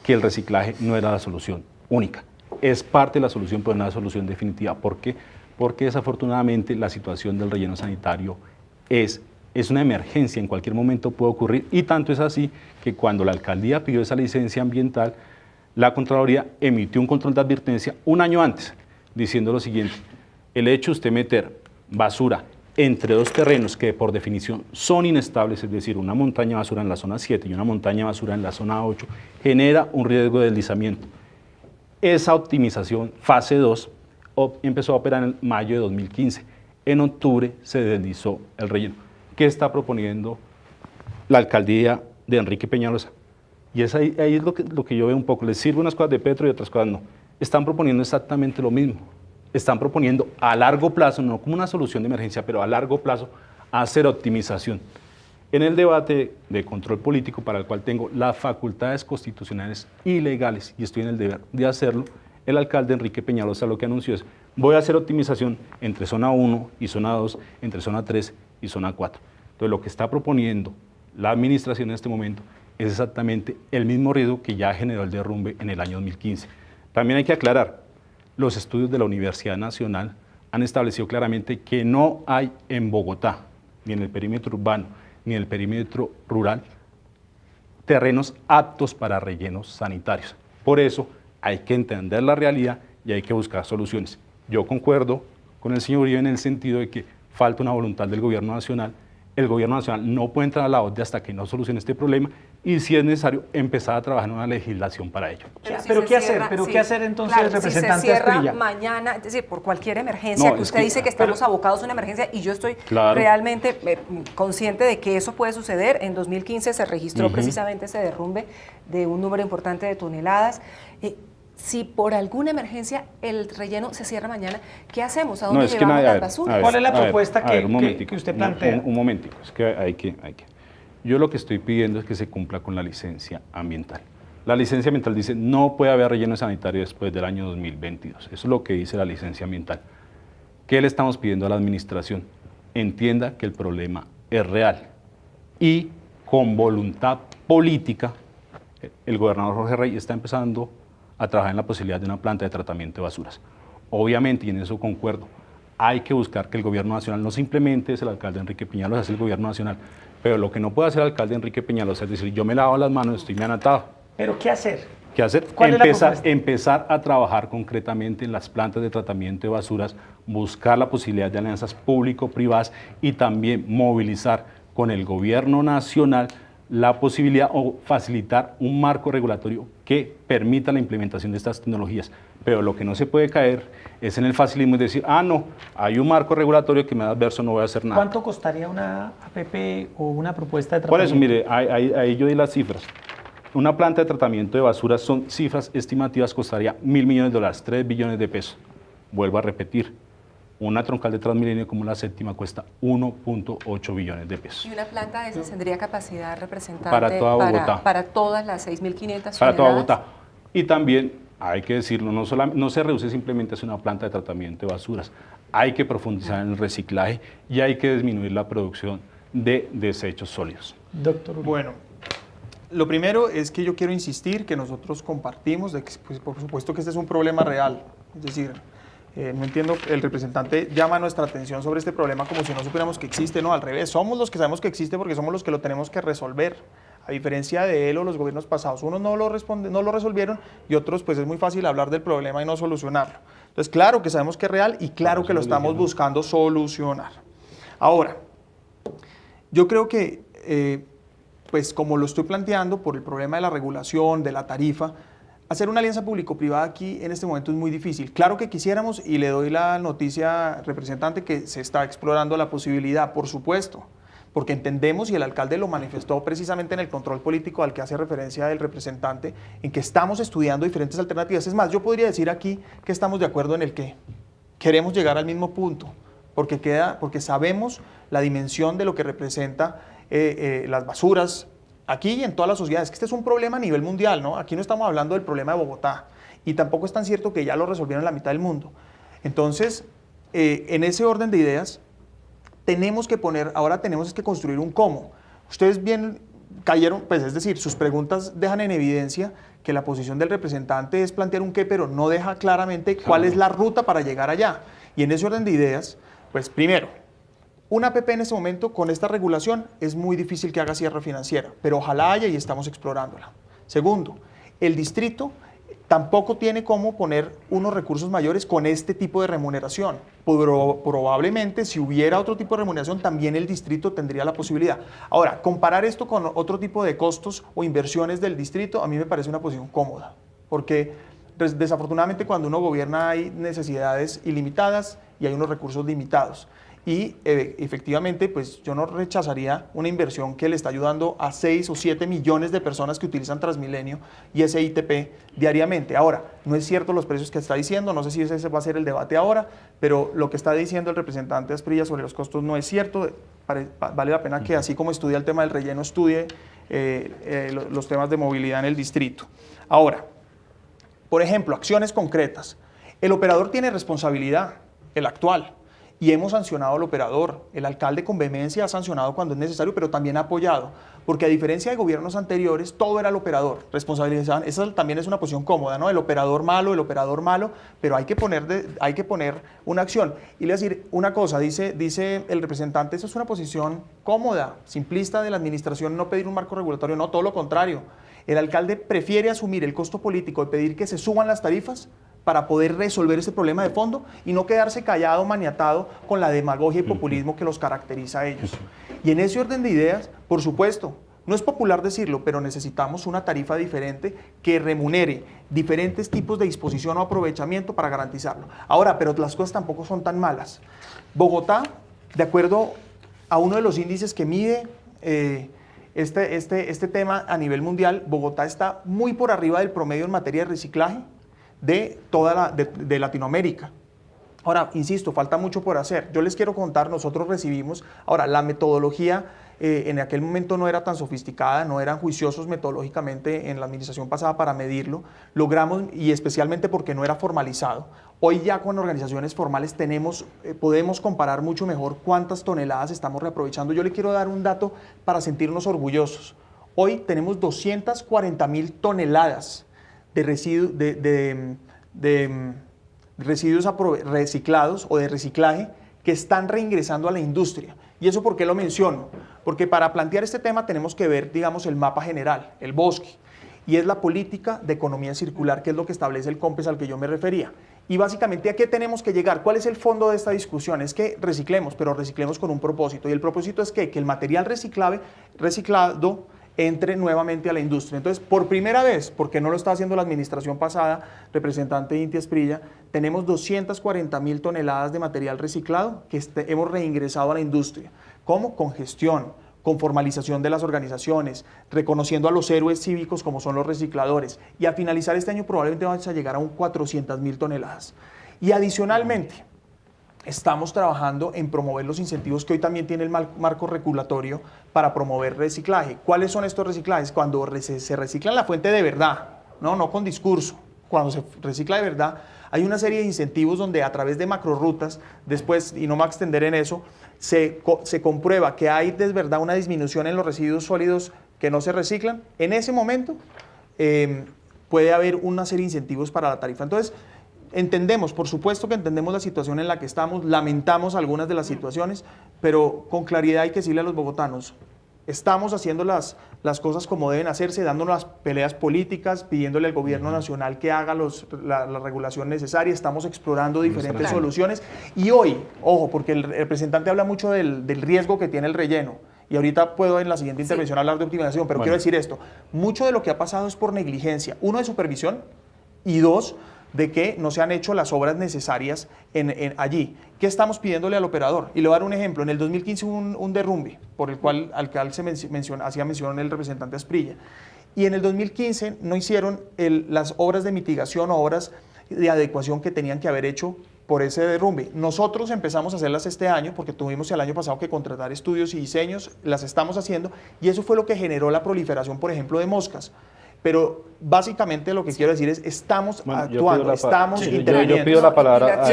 que el reciclaje no era la solución única. Es parte de la solución, pero no es la solución definitiva. ¿Por qué? Porque desafortunadamente la situación del relleno sanitario es una emergencia, en cualquier momento puede ocurrir, y tanto es así que cuando la alcaldía pidió esa licencia ambiental, la Contraloría emitió un control de advertencia un año antes, diciendo lo siguiente: el hecho de usted meter basura entre dos terrenos que por definición son inestables, es decir, una montaña de basura en la zona 7 y una montaña de basura en la zona 8, genera un riesgo de deslizamiento. Esa optimización, fase 2, empezó a operar en mayo de 2015. En octubre se deslizó el relleno. ¿Qué está proponiendo la alcaldía de Enrique Peñalosa? Y ahí es lo que yo veo un poco. Les sirve unas cosas de Petro y otras cosas no. Están proponiendo exactamente lo mismo. Están proponiendo a largo plazo, no como una solución de emergencia, pero a largo plazo, hacer optimización. En el debate de control político, para el cual tengo las facultades constitucionales y legales, y estoy en el deber de hacerlo, el alcalde Enrique Peñalosa lo que anunció es: Voy a hacer optimización entre zona 1 y zona 2, entre zona 3 y zona 4. Entonces, lo que está proponiendo la administración en este momento es exactamente el mismo riesgo que ya generó el derrumbe en el año 2015. También hay que aclarar, los estudios de la Universidad Nacional han establecido claramente que no hay en Bogotá, ni en el perímetro urbano, ni en el perímetro rural, terrenos aptos para rellenos sanitarios. Por eso hay que entender la realidad y hay que buscar soluciones. Yo concuerdo con el señor Uribe en el sentido de que falta una voluntad del gobierno nacional. El gobierno nacional no puede entrar a la ODE hasta que no solucione este problema y, si es necesario, empezar a trabajar en una legislación para ello. Pero ¿qué hacer? ¿Qué hacer entonces, claro, representante si se cierra Asprilla? mañana, es decir, por cualquier emergencia, No, que es usted que- dice que estamos abocados a una emergencia y yo estoy Claro. realmente consciente de que eso puede suceder. En 2015 se registró precisamente ese derrumbe de un número importante de toneladas. Si por alguna emergencia el relleno se cierra mañana, ¿qué hacemos? ¿A dónde llevamos las basuras? ¿Cuál es la propuesta a ver, que- un momentico, que usted plantea? Un momentico, es que hay que. Yo lo que estoy pidiendo es que se cumpla con la licencia ambiental. La licencia ambiental dice no puede haber relleno sanitario después del año 2022. Eso es lo que dice la licencia ambiental. ¿Qué le estamos pidiendo a la administración? Entienda que el problema es real y con voluntad política, el gobernador Jorge Rey está empezando a trabajar en la posibilidad de una planta de tratamiento de basuras. Obviamente, y en eso concuerdo, hay que buscar que el gobierno nacional no simplemente es el alcalde Enrique Peñalosa, es el gobierno nacional, pero lo que no puede hacer el alcalde Enrique Peñalosa es decir, yo me lavo las manos, estoy bien atado. ¿Pero qué hacer? ¿Qué hacer? ¿Cuál es la propuesta? Empezar a trabajar concretamente en las plantas de tratamiento de basuras, buscar la posibilidad de alianzas público-privadas y también movilizar con el gobierno nacional la posibilidad o facilitar un marco regulatorio que permita la implementación de estas tecnologías. Pero lo que no se puede caer es en el facilismo y decir, no, hay un marco regulatorio que me da adverso, no voy a hacer nada. ¿Cuánto costaría una APP o una propuesta de Por tratamiento? eso, mire, ahí yo di las cifras. Una planta de tratamiento de basuras son cifras estimativas, costaría $1.000 millones, 3 billones de pesos. Vuelvo a repetir, una troncal de Transmilenio como la séptima cuesta 1.8 billones de pesos. Y una planta de esas tendría capacidad representante Para toda Bogotá. para todas las 6.500 toneladas. Para toda Bogotá. Y también, hay que decirlo, no se reduce simplemente a hacer una planta de tratamiento de basuras. Hay que profundizar en el reciclaje y hay que disminuir la producción de desechos sólidos. Doctor Uribe. Bueno, lo primero es que yo quiero insistir que nosotros compartimos, de que, pues, por supuesto que este es un problema real. Es decir, no entiendo, el representante llama nuestra atención sobre este problema como si no supiéramos que existe. No, al revés, somos los que sabemos que existe porque somos los que lo tenemos que resolver. A diferencia de él o los gobiernos pasados, unos no lo resolvieron y otros pues es muy fácil hablar del problema y no solucionarlo. Entonces, claro que sabemos que es real y claro que lo estamos buscando solucionar. Ahora, yo creo que, pues como lo estoy planteando, por el problema de la regulación, de la tarifa, hacer una alianza público-privada aquí en este momento es muy difícil. Claro que quisiéramos, y le doy la noticia, representante, que se está explorando la posibilidad, por supuesto, porque entendemos, y el alcalde lo manifestó precisamente en el control político al que hace referencia el representante, en que estamos estudiando diferentes alternativas. Es más, yo podría decir aquí que estamos de acuerdo en el que queremos llegar al mismo punto, porque sabemos la dimensión de lo que representa las basuras aquí y en todas las sociedades, que este es un problema a nivel mundial, ¿no? Aquí no estamos hablando del problema de Bogotá, y tampoco es tan cierto que ya lo resolvieron en la mitad del mundo. Entonces, en ese orden de ideas, ahora tenemos que construir un cómo. Ustedes bien cayeron, pues es decir, sus preguntas dejan en evidencia que la posición del representante es plantear un qué, pero no deja claramente cuál es la ruta para llegar allá. Y en ese orden de ideas, pues primero, una APP en este momento con esta regulación es muy difícil que haga cierre financiera, pero ojalá haya y estamos explorándola. Segundo, el distrito tampoco tiene cómo poner unos recursos mayores con este tipo de remuneración. Probablemente, si hubiera otro tipo de remuneración, también el distrito tendría la posibilidad. Ahora, comparar esto con otro tipo de costos o inversiones del distrito, a mí me parece una posición cómoda, porque desafortunadamente cuando uno gobierna hay necesidades ilimitadas y hay unos recursos limitados. Y efectivamente, pues yo no rechazaría una inversión que le está ayudando a 6 o 7 millones de personas que utilizan Transmilenio y ese ITP diariamente. Ahora, no es cierto los precios que está diciendo, no sé si ese va a ser el debate ahora, pero lo que está diciendo el representante Asprilla sobre los costos no es cierto. Vale la pena que, así como estudia el tema del relleno, estudie los temas de movilidad en el distrito. Ahora, por ejemplo, acciones concretas. El operador tiene responsabilidad, el actual, y hemos sancionado al operador. El alcalde con vehemencia ha sancionado cuando es necesario, pero también ha apoyado, porque a diferencia de gobiernos anteriores, todo era el operador, responsabilizaban. Esa también es una posición cómoda, ¿no? El operador malo, pero hay que poner una acción. Y le voy a decir una cosa, dice el representante, eso es una posición cómoda, simplista de la administración, no pedir un marco regulatorio, no, todo lo contrario. El alcalde prefiere asumir el costo político de pedir que se suban las tarifas para poder resolver ese problema de fondo y no quedarse callado, maniatado con la demagogia y populismo que los caracteriza a ellos. Y en ese orden de ideas, por supuesto, no es popular decirlo, pero necesitamos una tarifa diferente que remunere diferentes tipos de disposición o aprovechamiento para garantizarlo. Ahora, pero las cosas tampoco son tan malas. Bogotá, de acuerdo a uno de los índices que mide este tema a nivel mundial, Bogotá está muy por arriba del promedio en materia de reciclaje de Latinoamérica. Ahora, insisto, falta mucho por hacer. Yo les quiero contar, nosotros recibimos, ahora la metodología en aquel momento no era tan sofisticada, no eran juiciosos metodológicamente en la administración pasada para medirlo, logramos, y especialmente porque no era formalizado. Hoy ya con organizaciones formales podemos comparar mucho mejor cuántas toneladas estamos reaprovechando. Yo le quiero dar un dato para sentirnos orgullosos. Hoy tenemos 240.000 toneladas de residuos reciclados o de reciclaje que están reingresando a la industria. ¿Y eso por qué lo menciono? Porque para plantear este tema tenemos que ver, digamos, el mapa general, el bosque, y es la política de economía circular, que es lo que establece el COMPES al que yo me refería. Y básicamente, ¿a qué tenemos que llegar? ¿Cuál es el fondo de esta discusión? Es que reciclemos, pero reciclemos con un propósito. Y el propósito es que el material reciclado entre nuevamente a la industria. Entonces, por primera vez, porque no lo está haciendo la administración pasada, representante Inti Esprilla, tenemos 240.000 toneladas de material reciclado que hemos reingresado a la industria. ¿Cómo? Con gestión, con formalización de las organizaciones, reconociendo a los héroes cívicos como son los recicladores. Y a finalizar este año probablemente vamos a llegar a un 400.000 toneladas. Y adicionalmente, estamos trabajando en promover los incentivos que hoy también tiene el marco regulatorio para promover reciclaje. ¿Cuáles son estos reciclajes? Cuando se recicla en la fuente de verdad, no con discurso. Cuando se recicla de verdad, hay una serie de incentivos donde a través de macrorrutas, después, y no me voy a extender en eso, se comprueba que hay de verdad una disminución en los residuos sólidos que no se reciclan. En ese momento puede haber una serie de incentivos para la tarifa. Entonces, entendemos, por supuesto que entendemos la situación en la que estamos, lamentamos algunas de las situaciones, pero con claridad hay que decirle a los bogotanos, estamos haciendo las cosas como deben hacerse, dándonos las peleas políticas, pidiéndole al gobierno nacional que haga la regulación necesaria, estamos explorando diferentes soluciones. Y hoy, ojo, porque el representante habla mucho del riesgo que tiene el relleno, y ahorita puedo en la siguiente intervención hablar de optimización, pero quiero decir esto, mucho de lo que ha pasado es por negligencia, uno, de supervisión, y dos, de que no se han hecho las obras necesarias allí. ¿Qué estamos pidiéndole al operador? Y le voy a dar un ejemplo. En el 2015 hubo un derrumbe, por el cual hacía mención el representante Asprilla. Y en el 2015 no hicieron las obras de mitigación o obras de adecuación que tenían que haber hecho por ese derrumbe. Nosotros empezamos a hacerlas este año, porque tuvimos el año pasado que contratar estudios y diseños, las estamos haciendo, y eso fue lo que generó la proliferación, por ejemplo, de moscas. Pero básicamente lo que quiero decir es, estamos actuando, estamos interviniendo. Yo pido la palabra.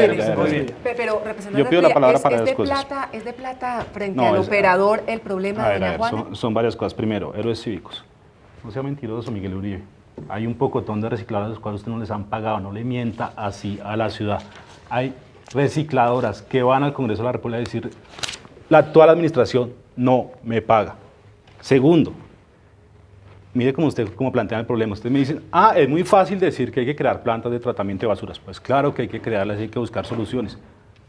Pero, representante, yo pido la palabra para dos cosas. ¿Es de plata frente al operador el problema de Doña Juana? Son varias cosas. Primero, héroes cívicos. No sea mentiroso, Miguel Uribe. Hay un pocotón de recicladores a los cuales usted no les han pagado. No le mienta así a la ciudad. Hay recicladoras que van al Congreso de la República a decir, la actual administración no me paga. Segundo, mire cómo plantean el problema. Ustedes me dicen, es muy fácil decir que hay que crear plantas de tratamiento de basuras. Pues claro que hay que crearlas y hay que buscar soluciones.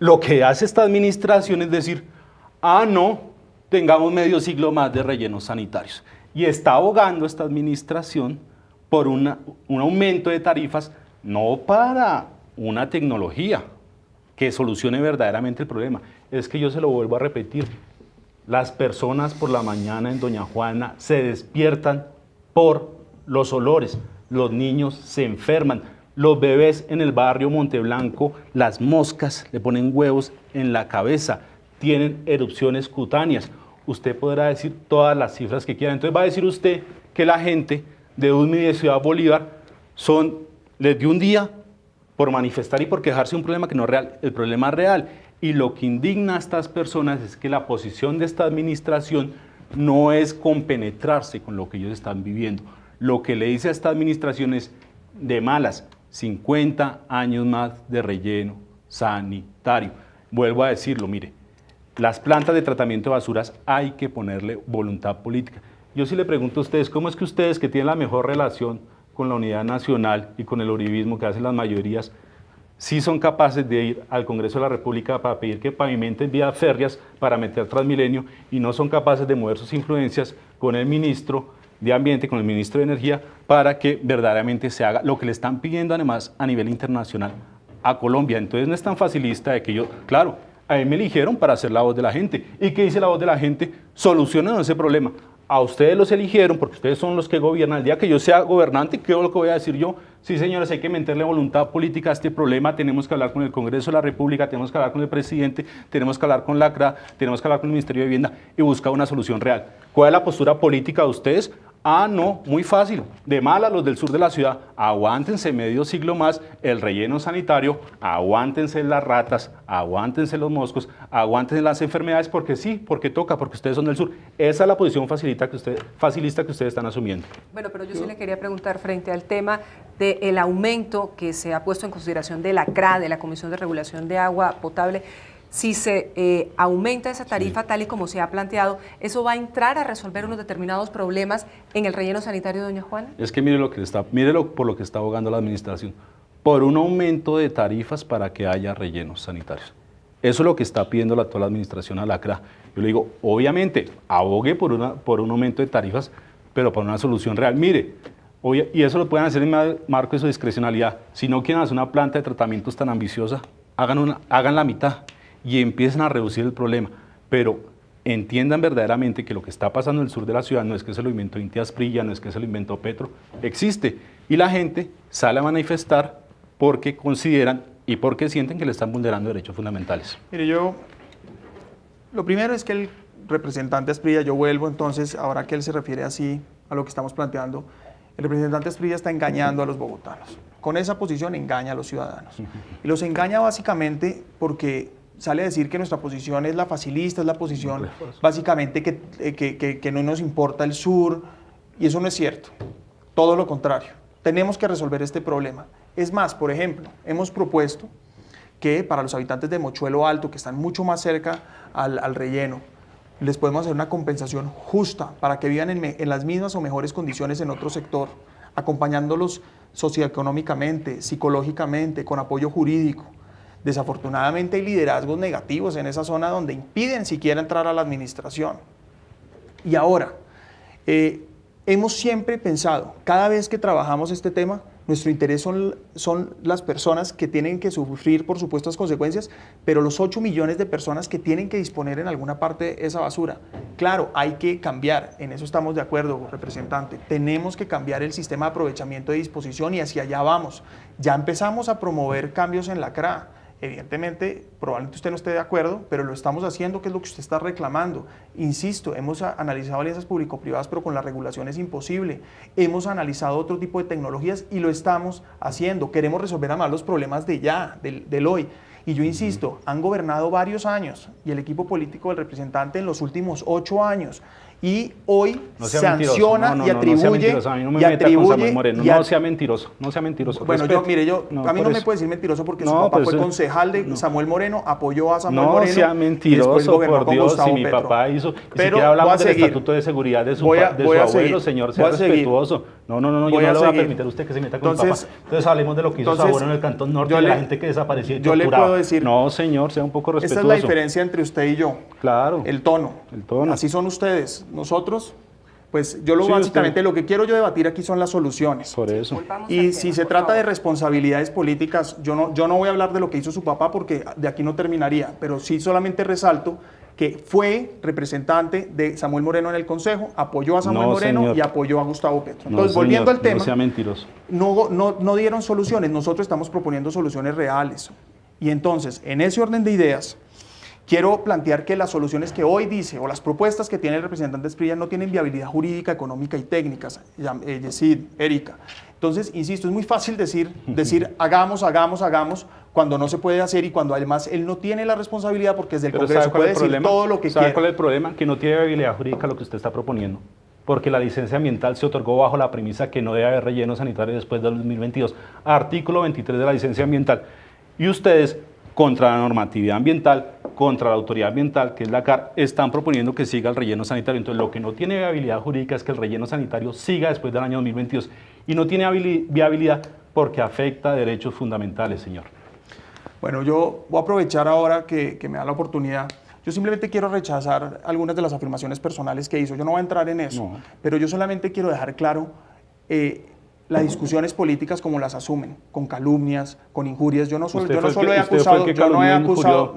Lo que hace esta administración es decir, no, tengamos medio siglo más de rellenos sanitarios. Y está abogando esta administración por un aumento de tarifas, no para una tecnología que solucione verdaderamente el problema. Es que yo se lo vuelvo a repetir, las personas por la mañana en Doña Juana se despiertan por los olores, los niños se enferman, los bebés en el barrio Monteblanco, las moscas le ponen huevos en la cabeza, tienen erupciones cutáneas. Usted podrá decir todas las cifras que quiera, entonces va a decir usted que la gente de USMI y de Ciudad Bolívar les dio un día por manifestar y por quejarse de un problema que no es real, el problema es real. Y lo que indigna a estas personas es que la posición de esta administración no es compenetrarse con lo que ellos están viviendo. Lo que le dice a esta administración es de malas, 50 años más de relleno sanitario. Vuelvo a decirlo, mire, las plantas de tratamiento de basuras hay que ponerle voluntad política. Yo sí le pregunto a ustedes, ¿cómo es que ustedes que tienen la mejor relación con la unidad nacional y con el uribismo que hacen las mayorías, sí son capaces de ir al Congreso de la República para pedir que pavimenten vías férreas para meter Transmilenio y no son capaces de mover sus influencias con el ministro de Ambiente, con el ministro de Energía, para que verdaderamente se haga lo que le están pidiendo además a nivel internacional a Colombia? Entonces no es tan facilista de que yo, claro, a mí me eligieron para ser la voz de la gente. ¿Y qué dice la voz de la gente? Solucionen ese problema. A ustedes los eligieron porque ustedes son los que gobiernan. El día que yo sea gobernante, ¿qué es lo que voy a decir yo? Sí, señores, hay que meterle voluntad política a este problema. Tenemos que hablar con el Congreso de la República, tenemos que hablar con el presidente, tenemos que hablar con la CRA, tenemos que hablar con el Ministerio de Vivienda y buscar una solución real. ¿Cuál es la postura política de ustedes? Ah, no, muy fácil. De mala los del sur de la ciudad, aguántense medio siglo más el relleno sanitario, aguántense las ratas, aguántense los moscos, aguántense las enfermedades, porque sí, porque toca, porque ustedes son del sur. Esa es la posición facilista que ustedes están asumiendo. Bueno, pero yo sí le quería preguntar frente al tema del aumento que se ha puesto en consideración de la CRA, de la Comisión de Regulación de Agua Potable. Si se aumenta esa tarifa tal y como se ha planteado, ¿eso va a entrar a resolver unos determinados problemas en el relleno sanitario de Doña Juana? Es que mire por lo que está abogando la administración, por un aumento de tarifas para que haya rellenos sanitarios. Eso es lo que está pidiendo toda la administración a la CRA. Yo le digo, obviamente, abogue por un aumento de tarifas, pero para una solución real. Mire, y eso lo pueden hacer en marco de su discrecionalidad. Si no quieren hacer una planta de tratamientos tan ambiciosa, hagan la mitad y empiecen a reducir el problema, pero entiendan verdaderamente que lo que está pasando en el sur de la ciudad no es que se lo inventó Inti Asprilla, no es que se lo inventó Petro, existe, y la gente sale a manifestar porque consideran y porque sienten que le están vulnerando derechos fundamentales. Mire, lo primero es que el representante Asprilla, yo vuelvo entonces, ahora que él se refiere así a lo que estamos planteando, el representante Asprilla está engañando a los bogotanos, con esa posición engaña a los ciudadanos, y los engaña básicamente porque sale a decir que nuestra posición es la facilista, es la posición básicamente que no nos importa el sur, y eso no es cierto, todo lo contrario. Tenemos que resolver este problema. Es más, por ejemplo, hemos propuesto que para los habitantes de Mochuelo Alto, que están mucho más cerca al relleno, les podemos hacer una compensación justa para que vivan en las mismas o mejores condiciones en otro sector, acompañándolos socioeconómicamente, psicológicamente, con apoyo jurídico. Desafortunadamente hay liderazgos negativos en esa zona donde impiden siquiera entrar a la administración. Y ahora, hemos siempre pensado, cada vez que trabajamos este tema, nuestro interés son las personas que tienen que sufrir, por supuesto, las consecuencias, pero los 8 millones de personas que tienen que disponer en alguna parte esa basura. Claro, hay que cambiar, en eso estamos de acuerdo, representante. Tenemos que cambiar el sistema de aprovechamiento y disposición y hacia allá vamos. Ya empezamos a promover cambios en la CRA. Evidentemente, probablemente usted no esté de acuerdo, pero lo estamos haciendo, que es lo que usted está reclamando. Insisto, hemos analizado alianzas público-privadas, pero con la regulación es imposible. Hemos analizado otro tipo de tecnologías y lo estamos haciendo. Queremos resolver además los problemas de ya, del hoy. Y yo insisto, han gobernado varios años y el equipo político del representante en los últimos 8 años. Y hoy sanciona y atribuye. A mí no me meta con Samuel Moreno. No sea mentiroso, no sea mentiroso. Bueno, a mí no me puede decir mentiroso porque su papá fue concejal de Samuel Moreno, apoyó a Samuel Moreno. No sea mentiroso, por Dios, si mi papá hizo. Ni siquiera hablamos del estatuto de seguridad de su abuelo, señor, sea respetuoso. No, yo no le voy a permitir a usted que se meta con mi papá. Entonces hablemos de lo que hizo su abuelo en el Cantón Norte, de la gente que desapareció y torturaba. Yo le puedo decir. No, señor, sea un poco respetuoso. Esa es la diferencia entre usted y yo. Claro. El tono. Así son ustedes. Nosotros, pues básicamente lo que quiero yo debatir aquí son las soluciones. Por eso. Y si se trata de responsabilidades políticas, yo no voy a hablar de lo que hizo su papá porque de aquí no terminaría, pero sí solamente resalto que fue representante de Samuel Moreno en el Consejo, apoyó a Samuel Moreno, señor, y apoyó a Gustavo Petro. Entonces, volviendo al tema, no sea mentiroso. No dieron soluciones, nosotros estamos proponiendo soluciones reales. Y entonces, en ese orden de ideas, quiero plantear que las soluciones que hoy dice o las propuestas que tiene el representante Asprilla no tienen viabilidad jurídica, económica y técnica, Yesid, Erika. Entonces, insisto, es muy fácil decir hagamos, cuando no se puede hacer y cuando además él no tiene la responsabilidad porque desde el Congreso puede decir todo lo que quiera. ¿Sabe cuál es el problema? Que no tiene viabilidad jurídica lo que usted está proponiendo. Porque la licencia ambiental se otorgó bajo la premisa que no debe haber relleno sanitario después del 2022. Artículo 23 de la licencia ambiental. Y ustedes, contra la normatividad ambiental, contra la autoridad ambiental, que es la CAR, están proponiendo que siga el relleno sanitario. Entonces, lo que no tiene viabilidad jurídica es que el relleno sanitario siga después del año 2022. Y no tiene viabilidad porque afecta derechos fundamentales, señor. Bueno, yo voy a aprovechar ahora que me da la oportunidad. Yo simplemente quiero rechazar algunas de las afirmaciones personales que hizo. Yo no voy a entrar en eso, pero yo solamente quiero dejar claro las discusiones políticas como las asumen, con calumnias, con injurias. Yo no solo he acusado, yo no he acusado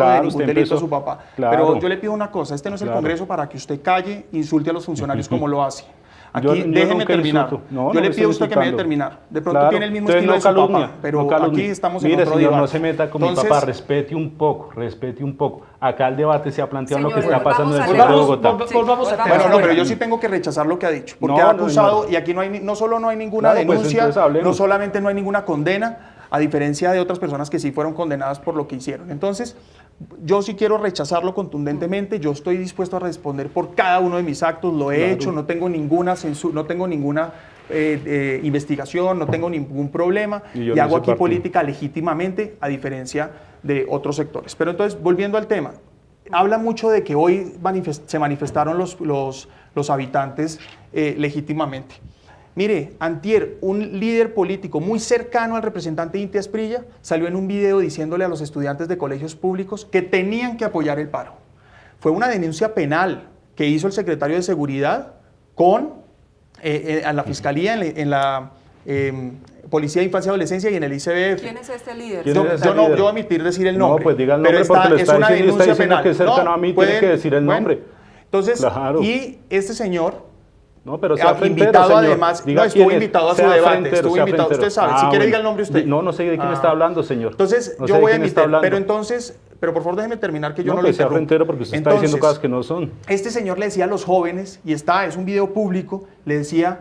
de ningún delito a su papá. Claro. Pero yo le pido una cosa, este no es el Congreso para que usted calle, insulte a los funcionarios como lo hace. Aquí, déjeme terminar. Yo le pido a usted que me deje terminar. De pronto tiene el mismo estilo de su papá, pero aquí estamos en otro debate. No se meta con mi papá, respete un poco. Acá el debate se ha planteado lo que está pasando en el centro de Bogotá. Bueno, no, pero yo sí tengo que rechazar lo que ha dicho, porque ha acusado, y aquí no solo no hay ninguna denuncia, no solamente no hay ninguna condena, a diferencia de otras personas que sí fueron condenadas por lo que hicieron. Entonces, yo sí quiero rechazarlo contundentemente, yo estoy dispuesto a responder por cada uno de mis actos, lo he hecho, no tengo ninguna censura, no tengo ninguna investigación, no tengo ningún problema y hago aquí política legítimamente, a diferencia de otros sectores. Pero entonces, volviendo al tema, habla mucho de que hoy se manifestaron los habitantes legítimamente. Mire, antier, un líder político muy cercano al representante Inti Asprilla salió en un video diciéndole a los estudiantes de colegios públicos que tenían que apoyar el paro. Fue una denuncia penal que hizo el secretario de Seguridad a la Fiscalía, en la Policía de Infancia y Adolescencia y en el ICBF. ¿Quién es este líder? Yo no voy a omitir decir el nombre. No, pues diga el nombre porque lo está diciendo que es cercano a mí, tiene que decir el nombre. Entonces, y este señor... No, pero sea invitado señor. además, no, estuvo invitado a su debate, estuvo invitado, usted sabe, si quiere diga el nombre usted. No sé de quién está hablando, señor. Entonces, yo voy a emitir, pero por favor déjeme terminar que yo no lo sea frentero porque usted está diciendo cosas que no son. Este señor le decía a los jóvenes, y es un video público, le decía,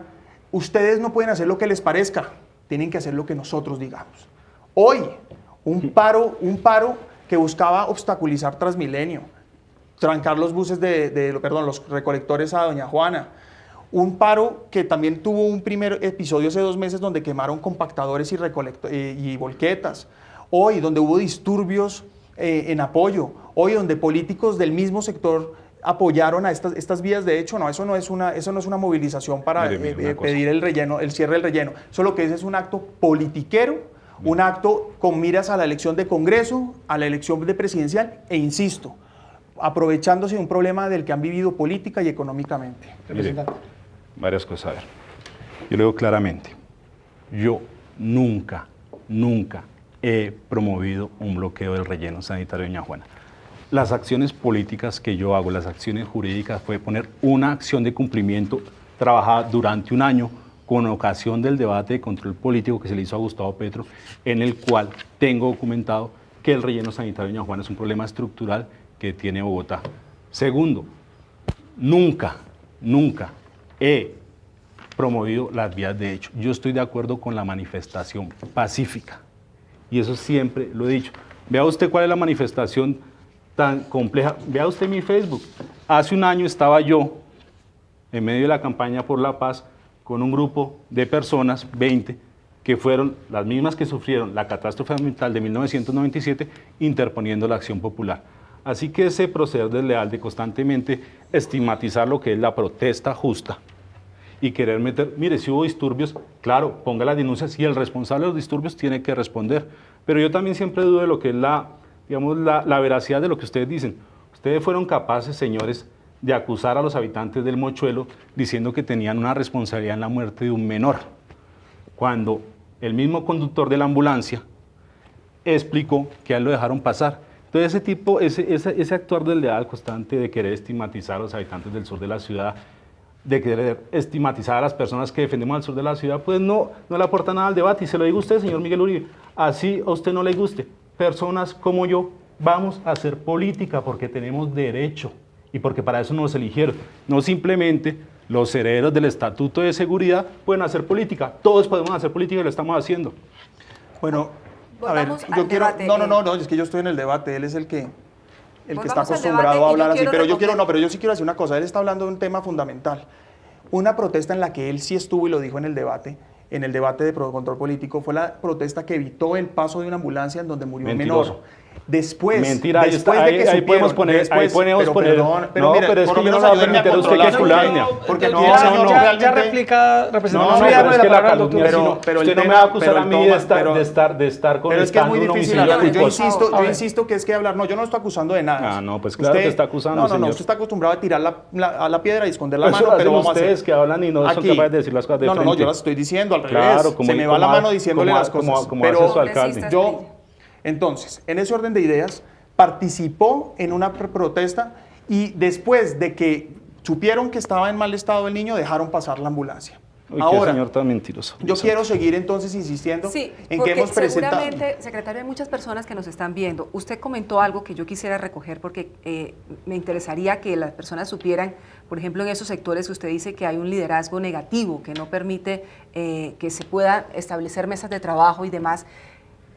ustedes no pueden hacer lo que les parezca, tienen que hacer lo que nosotros digamos. Hoy, un paro que buscaba obstaculizar Transmilenio, trancar los buses los recolectores a Doña Juana. Un paro que también tuvo un primer episodio hace 2 meses donde quemaron compactadores y volquetas. Hoy, donde hubo disturbios en apoyo. Hoy, donde políticos del mismo sector apoyaron a estas vías de hecho. No, eso no es una movilización para pedir el cierre del relleno. Eso lo que es un acto politiquero, un acto con miras a la elección de Congreso, a la elección de presidencial, e insisto, aprovechándose de un problema del que han vivido política y económicamente. Varias cosas. A ver, yo lo digo claramente, yo nunca he promovido un bloqueo del relleno sanitario de Doña Juana. Las acciones políticas que yo hago, las acciones jurídicas, fue poner una acción de cumplimiento trabajada durante un año con ocasión del debate de control político que se le hizo a Gustavo Petro, en el cual tengo documentado que el relleno sanitario de Doña Juana es un problema estructural que tiene Bogotá. Segundo, nunca he promovido las vías de hecho. Yo estoy de acuerdo con la manifestación pacífica y eso siempre lo he dicho. Vea usted cuál es la manifestación tan compleja. Vea usted mi Facebook. Hace un año estaba yo en medio de la campaña por la paz con un grupo de personas, 20, que fueron las mismas que sufrieron la catástrofe ambiental de 1997, interponiendo la acción popular. Así que ese proceder desleal de constantemente estigmatizar lo que es la protesta justa y querer meter, mire, si hubo disturbios, claro, ponga las denuncias y el responsable de los disturbios tiene que responder. Pero yo también siempre dudo de lo que es la veracidad de lo que ustedes dicen. Ustedes fueron capaces, señores, de acusar a los habitantes del Mochuelo diciendo que tenían una responsabilidad en la muerte de un menor, cuando el mismo conductor de la ambulancia explicó que a él lo dejaron pasar. Entonces ese actuar desleal constante de querer estigmatizar a los habitantes del sur de la ciudad, de querer estigmatizar a las personas que defendemos al sur de la ciudad, pues no le aporta nada al debate. Y se lo digo a usted, señor Miguel Uribe, así a usted no le guste. Personas como yo vamos a hacer política porque tenemos derecho y porque para eso nos eligieron. No simplemente los herederos del Estatuto de Seguridad pueden hacer política. Todos podemos hacer política y lo estamos haciendo. Bueno, a ver, Volvamos al yo quiero... debate. No, es que yo estoy en el debate, él es el que está Volvamos al acostumbrado debate a y hablar yo así, quiero pero recoger- pero yo sí quiero decir una cosa, él está hablando de un tema fundamental. Una protesta en la que él sí estuvo y lo dijo en el debate de control político, fue la protesta que evitó el paso de una ambulancia en donde murió un Mentiroso. menor. Después, Mentira, después de que ahí podemos supieron, poner, ahí podemos pero poner. perdón, pero No, mire, pero es por que lo yo no menos le voy a ayúdenme permitir a usted que controlar. culania. Porque aquí No, el señor ya realmente- replica, representante. No, pero es que la calumnia, pero pero el usted no me tema- va a acusar pero a el mí toma- de estar Pero es que es muy conectando un difícil homicidio hablar. culposo. Yo insisto que es que hablar. No, yo no lo estoy acusando de nada. Ah, no, pues claro que está acusando, No, señor. usted está acostumbrado a tirar a la piedra y esconder la Eso mano, lo pero hacen vamos a hacer. ustedes que hablan y no son capaces de decir las cosas de No, frente. yo las estoy diciendo al Claro, revés. como- Se me va la como- mano diciéndole como- las cosas. como pero hace su alcalde. yo, entonces, en ese orden de ideas, participó en una protesta y después de que supieron que estaba en mal estado el niño, dejaron pasar la ambulancia. Uy, qué Ahora, señor tan mentiroso. yo quiero seguir entonces insistiendo Sí, en porque que hemos presentado... seguramente, secretario, hay muchas personas que nos están viendo. Usted comentó algo que yo quisiera recoger porque me interesaría que las personas supieran, por ejemplo, en esos sectores que usted dice que hay un liderazgo negativo, que no permite que se puedan establecer mesas de trabajo y demás.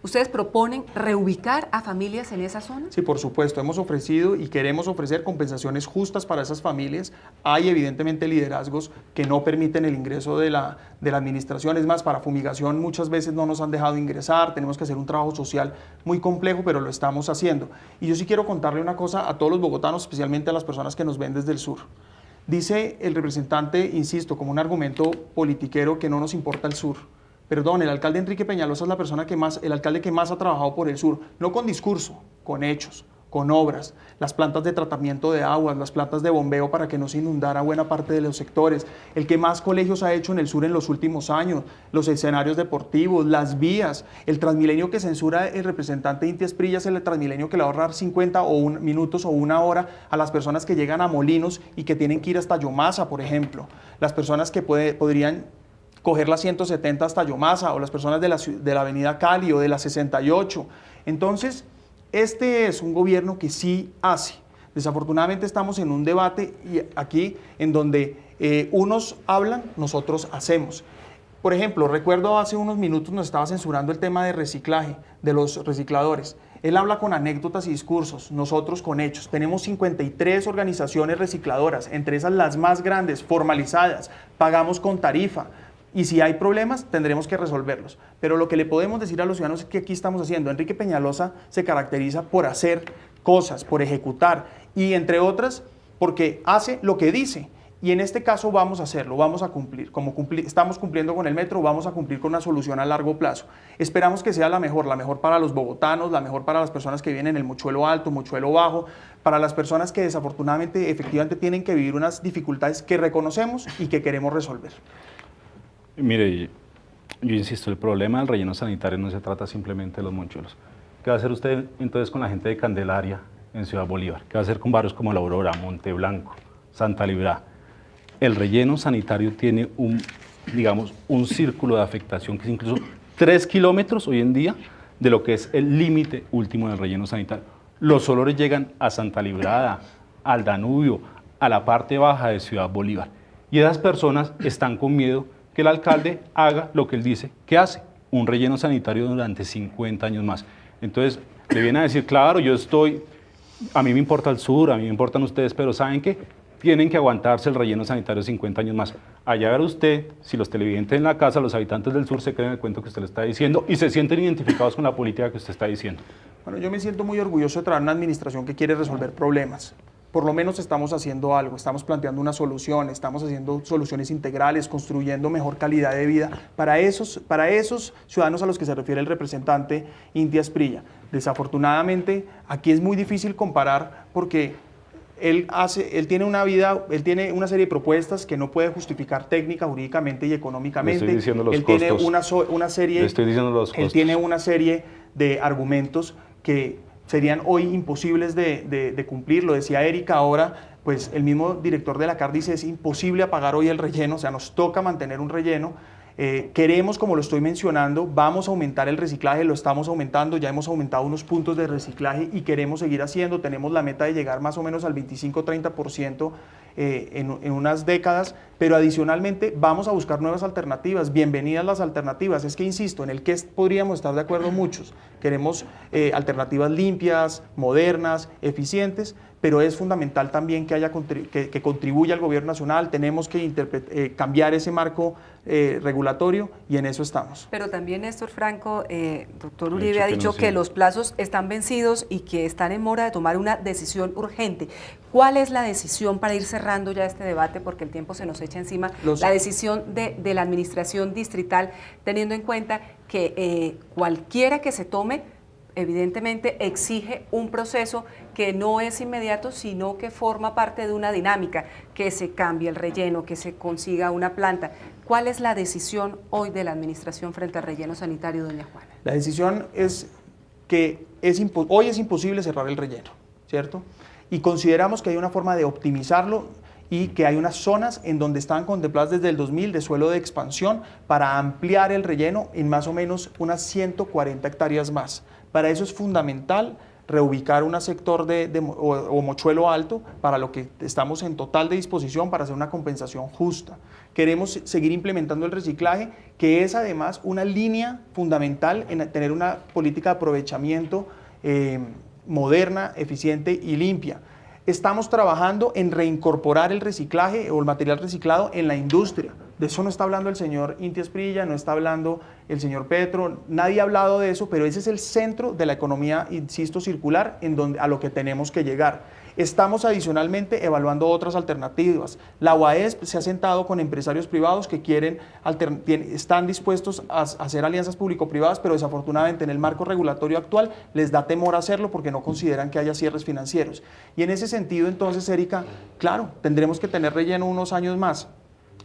¿Ustedes proponen reubicar a familias en esa zona? Sí, por supuesto, hemos ofrecido y queremos ofrecer compensaciones justas para esas familias. Hay evidentemente liderazgos que no permiten el ingreso de la administración. Es más, para fumigación muchas veces no nos han dejado ingresar, tenemos que hacer un trabajo social muy complejo, pero lo estamos haciendo. Y yo sí quiero contarle una cosa a todos los bogotanos, especialmente a las personas que nos ven desde el sur. Dice el representante, insisto, como un argumento politiquero que no nos importa el sur. Perdón, el alcalde Enrique Peñalosa es la persona el alcalde que más ha trabajado por el sur, no con discurso, con hechos, con obras, las plantas de tratamiento de aguas, las plantas de bombeo para que no se inundara buena parte de los sectores, el que más colegios ha hecho en el sur en los últimos años, los escenarios deportivos, las vías, el Transmilenio que censura el representante Inti Esprilla es el Transmilenio que le va a ahorrar 50 minutos o una hora a las personas que llegan a Molinos y que tienen que ir hasta Yomasa, por ejemplo, las personas que podrían coger la 170 hasta Yomasa o las personas de la avenida Cali o de la 68. Entonces, este es un gobierno que sí hace. Desafortunadamente estamos en un debate aquí en donde unos hablan, nosotros hacemos. Por ejemplo, recuerdo hace unos minutos nos estaba censurando el tema de reciclaje, de los recicladores. Él habla con anécdotas y discursos, nosotros con hechos. Tenemos 53 organizaciones recicladoras, entre esas las más grandes, formalizadas, pagamos con tarifa. Y si hay problemas, tendremos que resolverlos. Pero lo que le podemos decir a los ciudadanos es que aquí estamos haciendo. Enrique Peñalosa se caracteriza por hacer cosas, por ejecutar, y entre otras, porque hace lo que dice. Y en este caso vamos a hacerlo, vamos a cumplir. Estamos cumpliendo con el metro, vamos a cumplir con una solución a largo plazo. Esperamos que sea la mejor para los bogotanos, la mejor para las personas que viven en el Mochuelo Alto, Mochuelo Bajo, para las personas que desafortunadamente, efectivamente, tienen que vivir unas dificultades que reconocemos y que queremos resolver. Mire, yo insisto, el problema del relleno sanitario no se trata simplemente de los monchuelos. ¿Qué va a hacer usted entonces con la gente de Candelaria en Ciudad Bolívar? ¿Qué va a hacer con barrios como La Aurora, Monte Blanco, Santa Librá? El relleno sanitario tiene un círculo de afectación que es incluso 3 kilómetros hoy en día de lo que es el límite último del relleno sanitario. Los olores llegan a Santa Librada, al Danubio, a la parte baja de Ciudad Bolívar. Y esas personas están con miedo que el alcalde haga lo que él dice que hace, un relleno sanitario durante 50 años más. Entonces, le viene a decir, claro, a mí me importa el sur, a mí me importan ustedes, pero ¿saben qué? Tienen que aguantarse el relleno sanitario 50 años más. Allá verá usted, si los televidentes en la casa, los habitantes del sur se creen el cuento que usted le está diciendo y se sienten identificados con la política que usted está diciendo. Bueno, yo me siento muy orgulloso de traer una administración que quiere resolver problemas. Por lo menos estamos haciendo algo, estamos planteando una solución, estamos haciendo soluciones integrales, construyendo mejor calidad de vida para esos ciudadanos a los que se refiere el representante Inti Esprilla. Desafortunadamente, aquí es muy difícil comparar porque él tiene una serie de propuestas que no puede justificar técnica, jurídicamente y económicamente. Le estoy diciendo los él costos. Tiene una serie, Le estoy diciendo los costos. Él tiene una serie de argumentos que serían hoy imposibles de cumplir. Lo decía Erika ahora, pues el mismo director de la CAR dice es imposible apagar hoy el relleno, o sea, nos toca mantener un relleno. Queremos, como lo estoy mencionando, vamos a aumentar el reciclaje, lo estamos aumentando, ya hemos aumentado unos puntos de reciclaje y queremos seguir haciendo. Tenemos la meta de llegar más o menos al 25-30% en unas décadas, pero adicionalmente vamos a buscar nuevas alternativas. Bienvenidas las alternativas. Es que, insisto, en el que podríamos estar de acuerdo muchos. Queremos alternativas limpias, modernas, eficientes, pero es fundamental también que haya que contribuya el gobierno nacional. Tenemos que cambiar ese marco regulatorio y en eso estamos. Pero también, Néstor Franco, doctor Uribe ha dicho que los plazos están vencidos y que están en mora de tomar una decisión urgente. ¿Cuál es la decisión para ir cerrando ya este debate? Porque el tiempo se nos echa encima. La decisión de la administración distrital, teniendo en cuenta que cualquiera que se tome, evidentemente exige un proceso que no es inmediato, sino que forma parte de una dinámica, que se cambie el relleno, que se consiga una planta. ¿Cuál es la decisión hoy de la administración frente al relleno sanitario, doña Juana? La decisión es que hoy es imposible cerrar el relleno, ¿cierto? Y consideramos que hay una forma de optimizarlo y que hay unas zonas en donde están contempladas desde el 2000 de suelo de expansión para ampliar el relleno en más o menos unas 140 hectáreas más. Para eso es fundamental reubicar un sector o mochuelo alto, para lo que estamos en total de disposición para hacer una compensación justa. Queremos seguir implementando el reciclaje, que es además una línea fundamental en tener una política de aprovechamiento moderna, eficiente y limpia. Estamos trabajando en reincorporar el reciclaje o el material reciclado en la industria. De eso no está hablando el señor Inti Asprilla, no está hablando el señor Petro, nadie ha hablado de eso, pero ese es el centro de la economía, insisto, circular, a lo que tenemos que llegar. Estamos adicionalmente evaluando otras alternativas. La UAES se ha sentado con empresarios privados que están dispuestos a hacer alianzas público-privadas, pero desafortunadamente en el marco regulatorio actual les da temor hacerlo porque no consideran que haya cierres financieros. Y en ese sentido, entonces, Erika, claro, tendremos que tener relleno unos años más,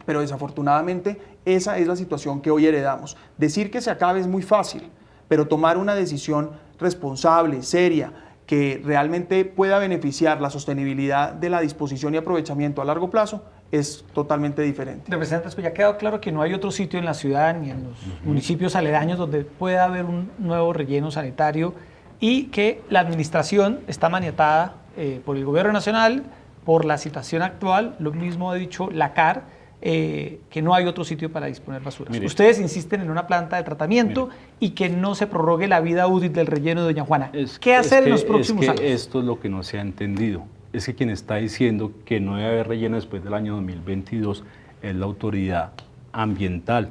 pero desafortunadamente esa es la situación que hoy heredamos. Decir que se acabe es muy fácil, pero tomar una decisión responsable, seria, que realmente pueda beneficiar la sostenibilidad de la disposición y aprovechamiento a largo plazo, es totalmente diferente. Representante, pues ya ha quedado claro que no hay otro sitio en la ciudad ni en los municipios aledaños donde pueda haber un nuevo relleno sanitario y que la administración está maniatada por el gobierno nacional, por la situación actual. Lo mismo ha dicho la CAR, que no hay otro sitio para disponer basuras. Mire, ustedes insisten en una planta de tratamiento y que no se prorrogue la vida útil del relleno de Doña Juana. ¿Qué hacer en los próximos años? Esto es lo que no se ha entendido. Es que quien está diciendo que no debe haber relleno después del año 2022 es la autoridad ambiental.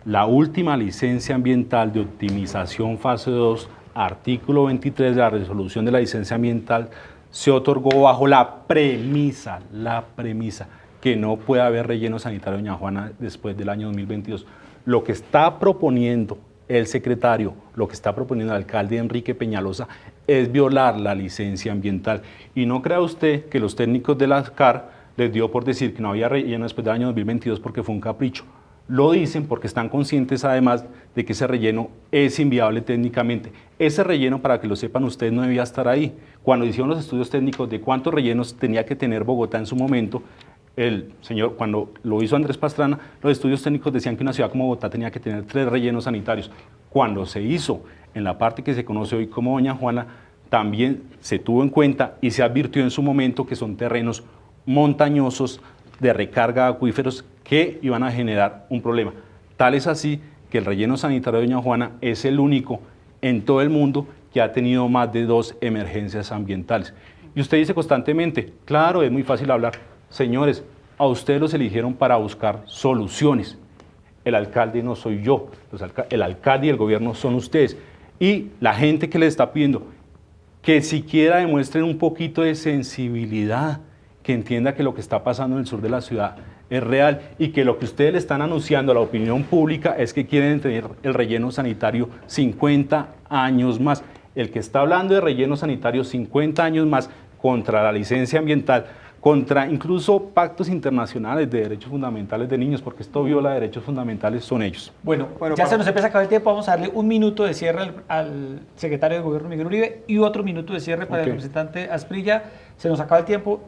La última licencia ambiental de optimización fase 2, artículo 23 de la resolución de la licencia ambiental, se otorgó bajo la premisa que no puede haber relleno sanitario Doña Juana después del año 2022. Lo que está proponiendo el secretario, lo que está proponiendo el alcalde Enrique Peñalosa es violar la licencia ambiental. Y no crea usted que los técnicos de la CAR les dio por decir que no había relleno después del año 2022 porque fue un capricho. Lo dicen porque están conscientes además de que ese relleno es inviable técnicamente. Ese relleno, para que lo sepan ustedes, no debía estar ahí. Cuando hicieron los estudios técnicos de cuántos rellenos tenía que tener Bogotá en su momento, el señor, cuando lo hizo Andrés Pastrana, los estudios técnicos decían que una ciudad como Bogotá tenía que tener 3 rellenos sanitarios. Cuando se hizo en la parte que se conoce hoy como Doña Juana, también se tuvo en cuenta y se advirtió en su momento que son terrenos montañosos de recarga de acuíferos que iban a generar un problema. Tal es así que el relleno sanitario de Doña Juana es el único en todo el mundo que ha tenido más de 2 emergencias ambientales. Y usted dice constantemente, claro, es muy fácil hablar. Señores, a ustedes los eligieron para buscar soluciones. El alcalde no soy yo, el alcalde y el gobierno son ustedes. Y la gente que les está pidiendo que siquiera demuestren un poquito de sensibilidad, que entienda que lo que está pasando en el sur de la ciudad es real y que lo que ustedes le están anunciando a la opinión pública es que quieren tener el relleno sanitario 50 años más. El que está hablando de relleno sanitario 50 años más contra la licencia ambiental, contra incluso pactos internacionales de derechos fundamentales de niños, porque esto viola derechos fundamentales, son ellos. Bueno, ya se nos empieza a acabar el tiempo, vamos a darle un minuto de cierre al secretario de Gobierno Miguel Uribe y otro minuto de cierre para el representante Asprilla. Se nos acaba el tiempo.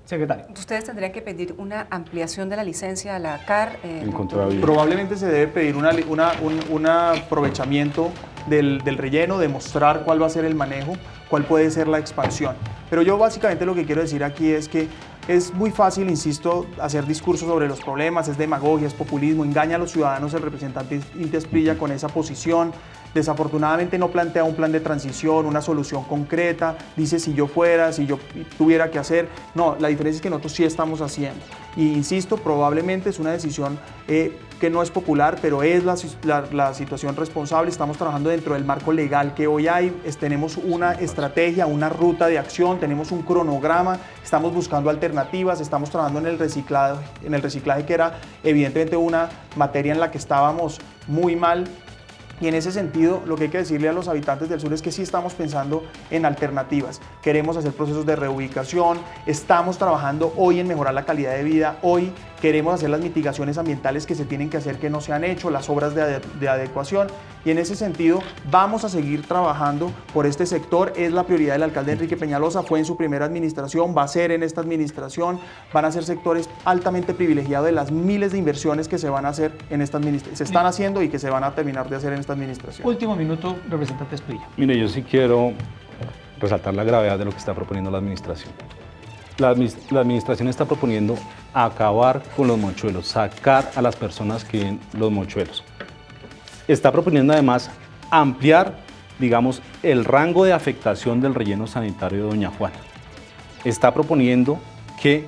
Secretario. Ustedes tendrían que pedir una ampliación de la licencia a la CAR. En contra de Probablemente se debe pedir un aprovechamiento del relleno, demostrar cuál va a ser el manejo, cuál puede ser la expansión. Pero yo básicamente lo que quiero decir aquí es que es muy fácil, insisto, hacer discursos sobre los problemas, es demagogia, es populismo, engaña a los ciudadanos el representante Inti Asprilla con esa posición. Desafortunadamente no plantea un plan de transición, una solución concreta, dice si yo fuera, si yo tuviera que hacer. No, la diferencia es que nosotros sí estamos haciendo. Y insisto, probablemente es una decisión que no es popular, pero es la situación responsable. Estamos trabajando dentro del marco legal que hoy hay, tenemos una estrategia, una ruta de acción, tenemos un cronograma, estamos buscando alternativas, estamos trabajando en el reciclaje que era evidentemente una materia en la que estábamos muy mal. Y en ese sentido, lo que hay que decirle a los habitantes del sur es que sí estamos pensando en alternativas. Queremos hacer procesos de reubicación, estamos trabajando hoy en mejorar la calidad de vida, hoy queremos hacer las mitigaciones ambientales que se tienen que hacer, que no se han hecho, las obras de adecuación. Y en ese sentido, vamos a seguir trabajando por este sector. Es la prioridad del alcalde Enrique Peñalosa, fue en su primera administración, va a ser en esta administración. Van a ser sectores altamente privilegiados de las miles de inversiones que se van a hacer en esta administración, se están haciendo y que se van a terminar de hacer en esta administración. Último minuto, representante Asprilla. Mire, yo sí quiero resaltar la gravedad de lo que está proponiendo la administración. La administración está proponiendo acabar con los mochuelos, sacar a las personas que ven los mochuelos. Está proponiendo además ampliar, digamos, el rango de afectación del relleno sanitario de Doña Juana. Está proponiendo que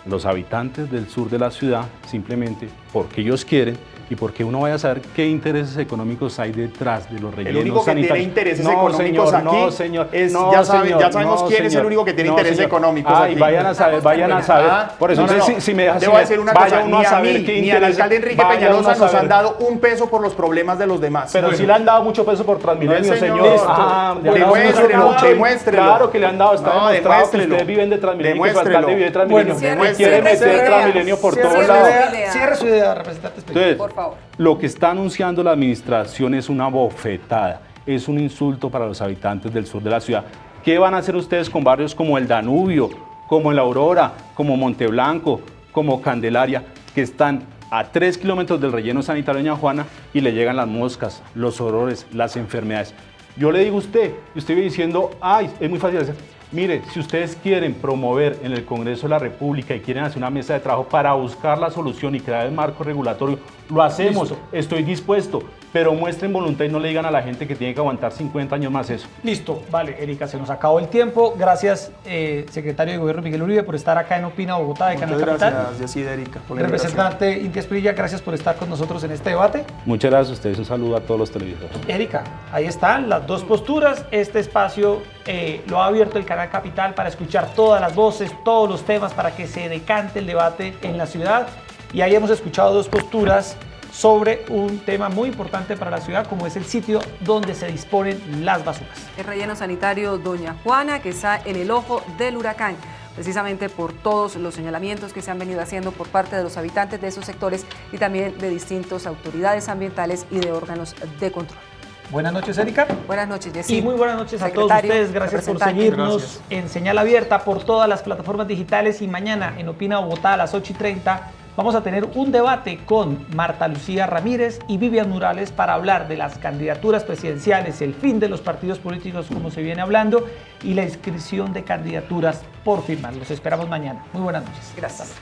los habitantes del sur de la ciudad, simplemente porque ellos quieren y porque uno vaya a saber qué intereses económicos hay detrás de los rellenos sanitarios. El único que tiene intereses económicos señor, aquí no, señor, es, no, ya señor, sabemos quién es el único que tiene intereses económicos aquí. Vayan a saber, Por eso, si me dejas, debo decir una cosa, uno a saber qué ni al intereses, alcalde Enrique Peñalosa nos han dado un peso por los problemas de los demás. Pero bueno, sí le han dado mucho peso por Transmilenio, no, señor. Demuéstrelo. Claro que le han dado, está demostrado que ustedes viven de Transmilenio, que su alcalde vive de Transmilenio. Quiere meter Transmilenio por todos lados. Cierre su idea, representante Asprilla. Por favor. Lo que está anunciando la administración es una bofetada, es un insulto para los habitantes del sur de la ciudad. ¿Qué van a hacer ustedes con barrios como el Danubio, como la Aurora, como Monteblanco, como Candelaria, que están a 3 kilómetros del relleno sanitario de Doña Juana y le llegan las moscas, los horrores, las enfermedades? Yo le digo a usted, y usted viene diciendo, ay, es muy fácil hacer. Mire, si ustedes quieren promover en el Congreso de la República y quieren hacer una mesa de trabajo para buscar la solución y crear el marco regulatorio, lo hacemos, listo. Estoy dispuesto, pero muestren voluntad y no le digan a la gente que tiene que aguantar 50 años más eso. Listo, vale, Erika, se nos acabó el tiempo. Gracias, secretario de Gobierno Miguel Uribe, por estar acá en Opina Bogotá de Canal Capital. Gracias, Yesid, Erika. Representante Inti Asprilla, gracias por estar con nosotros en este debate. Muchas gracias a ustedes, un saludo a todos los televidentes. Erika, ahí están las dos posturas. Este espacio lo ha abierto el Canal Capital para escuchar todas las voces, todos los temas, para que se decante el debate en la ciudad. Y ahí hemos escuchado dos posturas sobre un tema muy importante para la ciudad, como es el sitio donde se disponen las basuras. El relleno sanitario Doña Juana, que está en el ojo del huracán, precisamente por todos los señalamientos que se han venido haciendo por parte de los habitantes de esos sectores y también de distintas autoridades ambientales y de órganos de control. Buenas noches, Erika. Buenas noches, Yesid. Y muy buenas noches a todos ustedes. Gracias por seguirnos en Señal Abierta por todas las plataformas digitales. Y mañana en Opina Bogotá a las 8:30 vamos a tener un debate con Marta Lucía Ramírez y Vivian Morales para hablar de las candidaturas presidenciales, el fin de los partidos políticos como se viene hablando y la inscripción de candidaturas por firmar. Los esperamos mañana. Muy buenas noches. Gracias.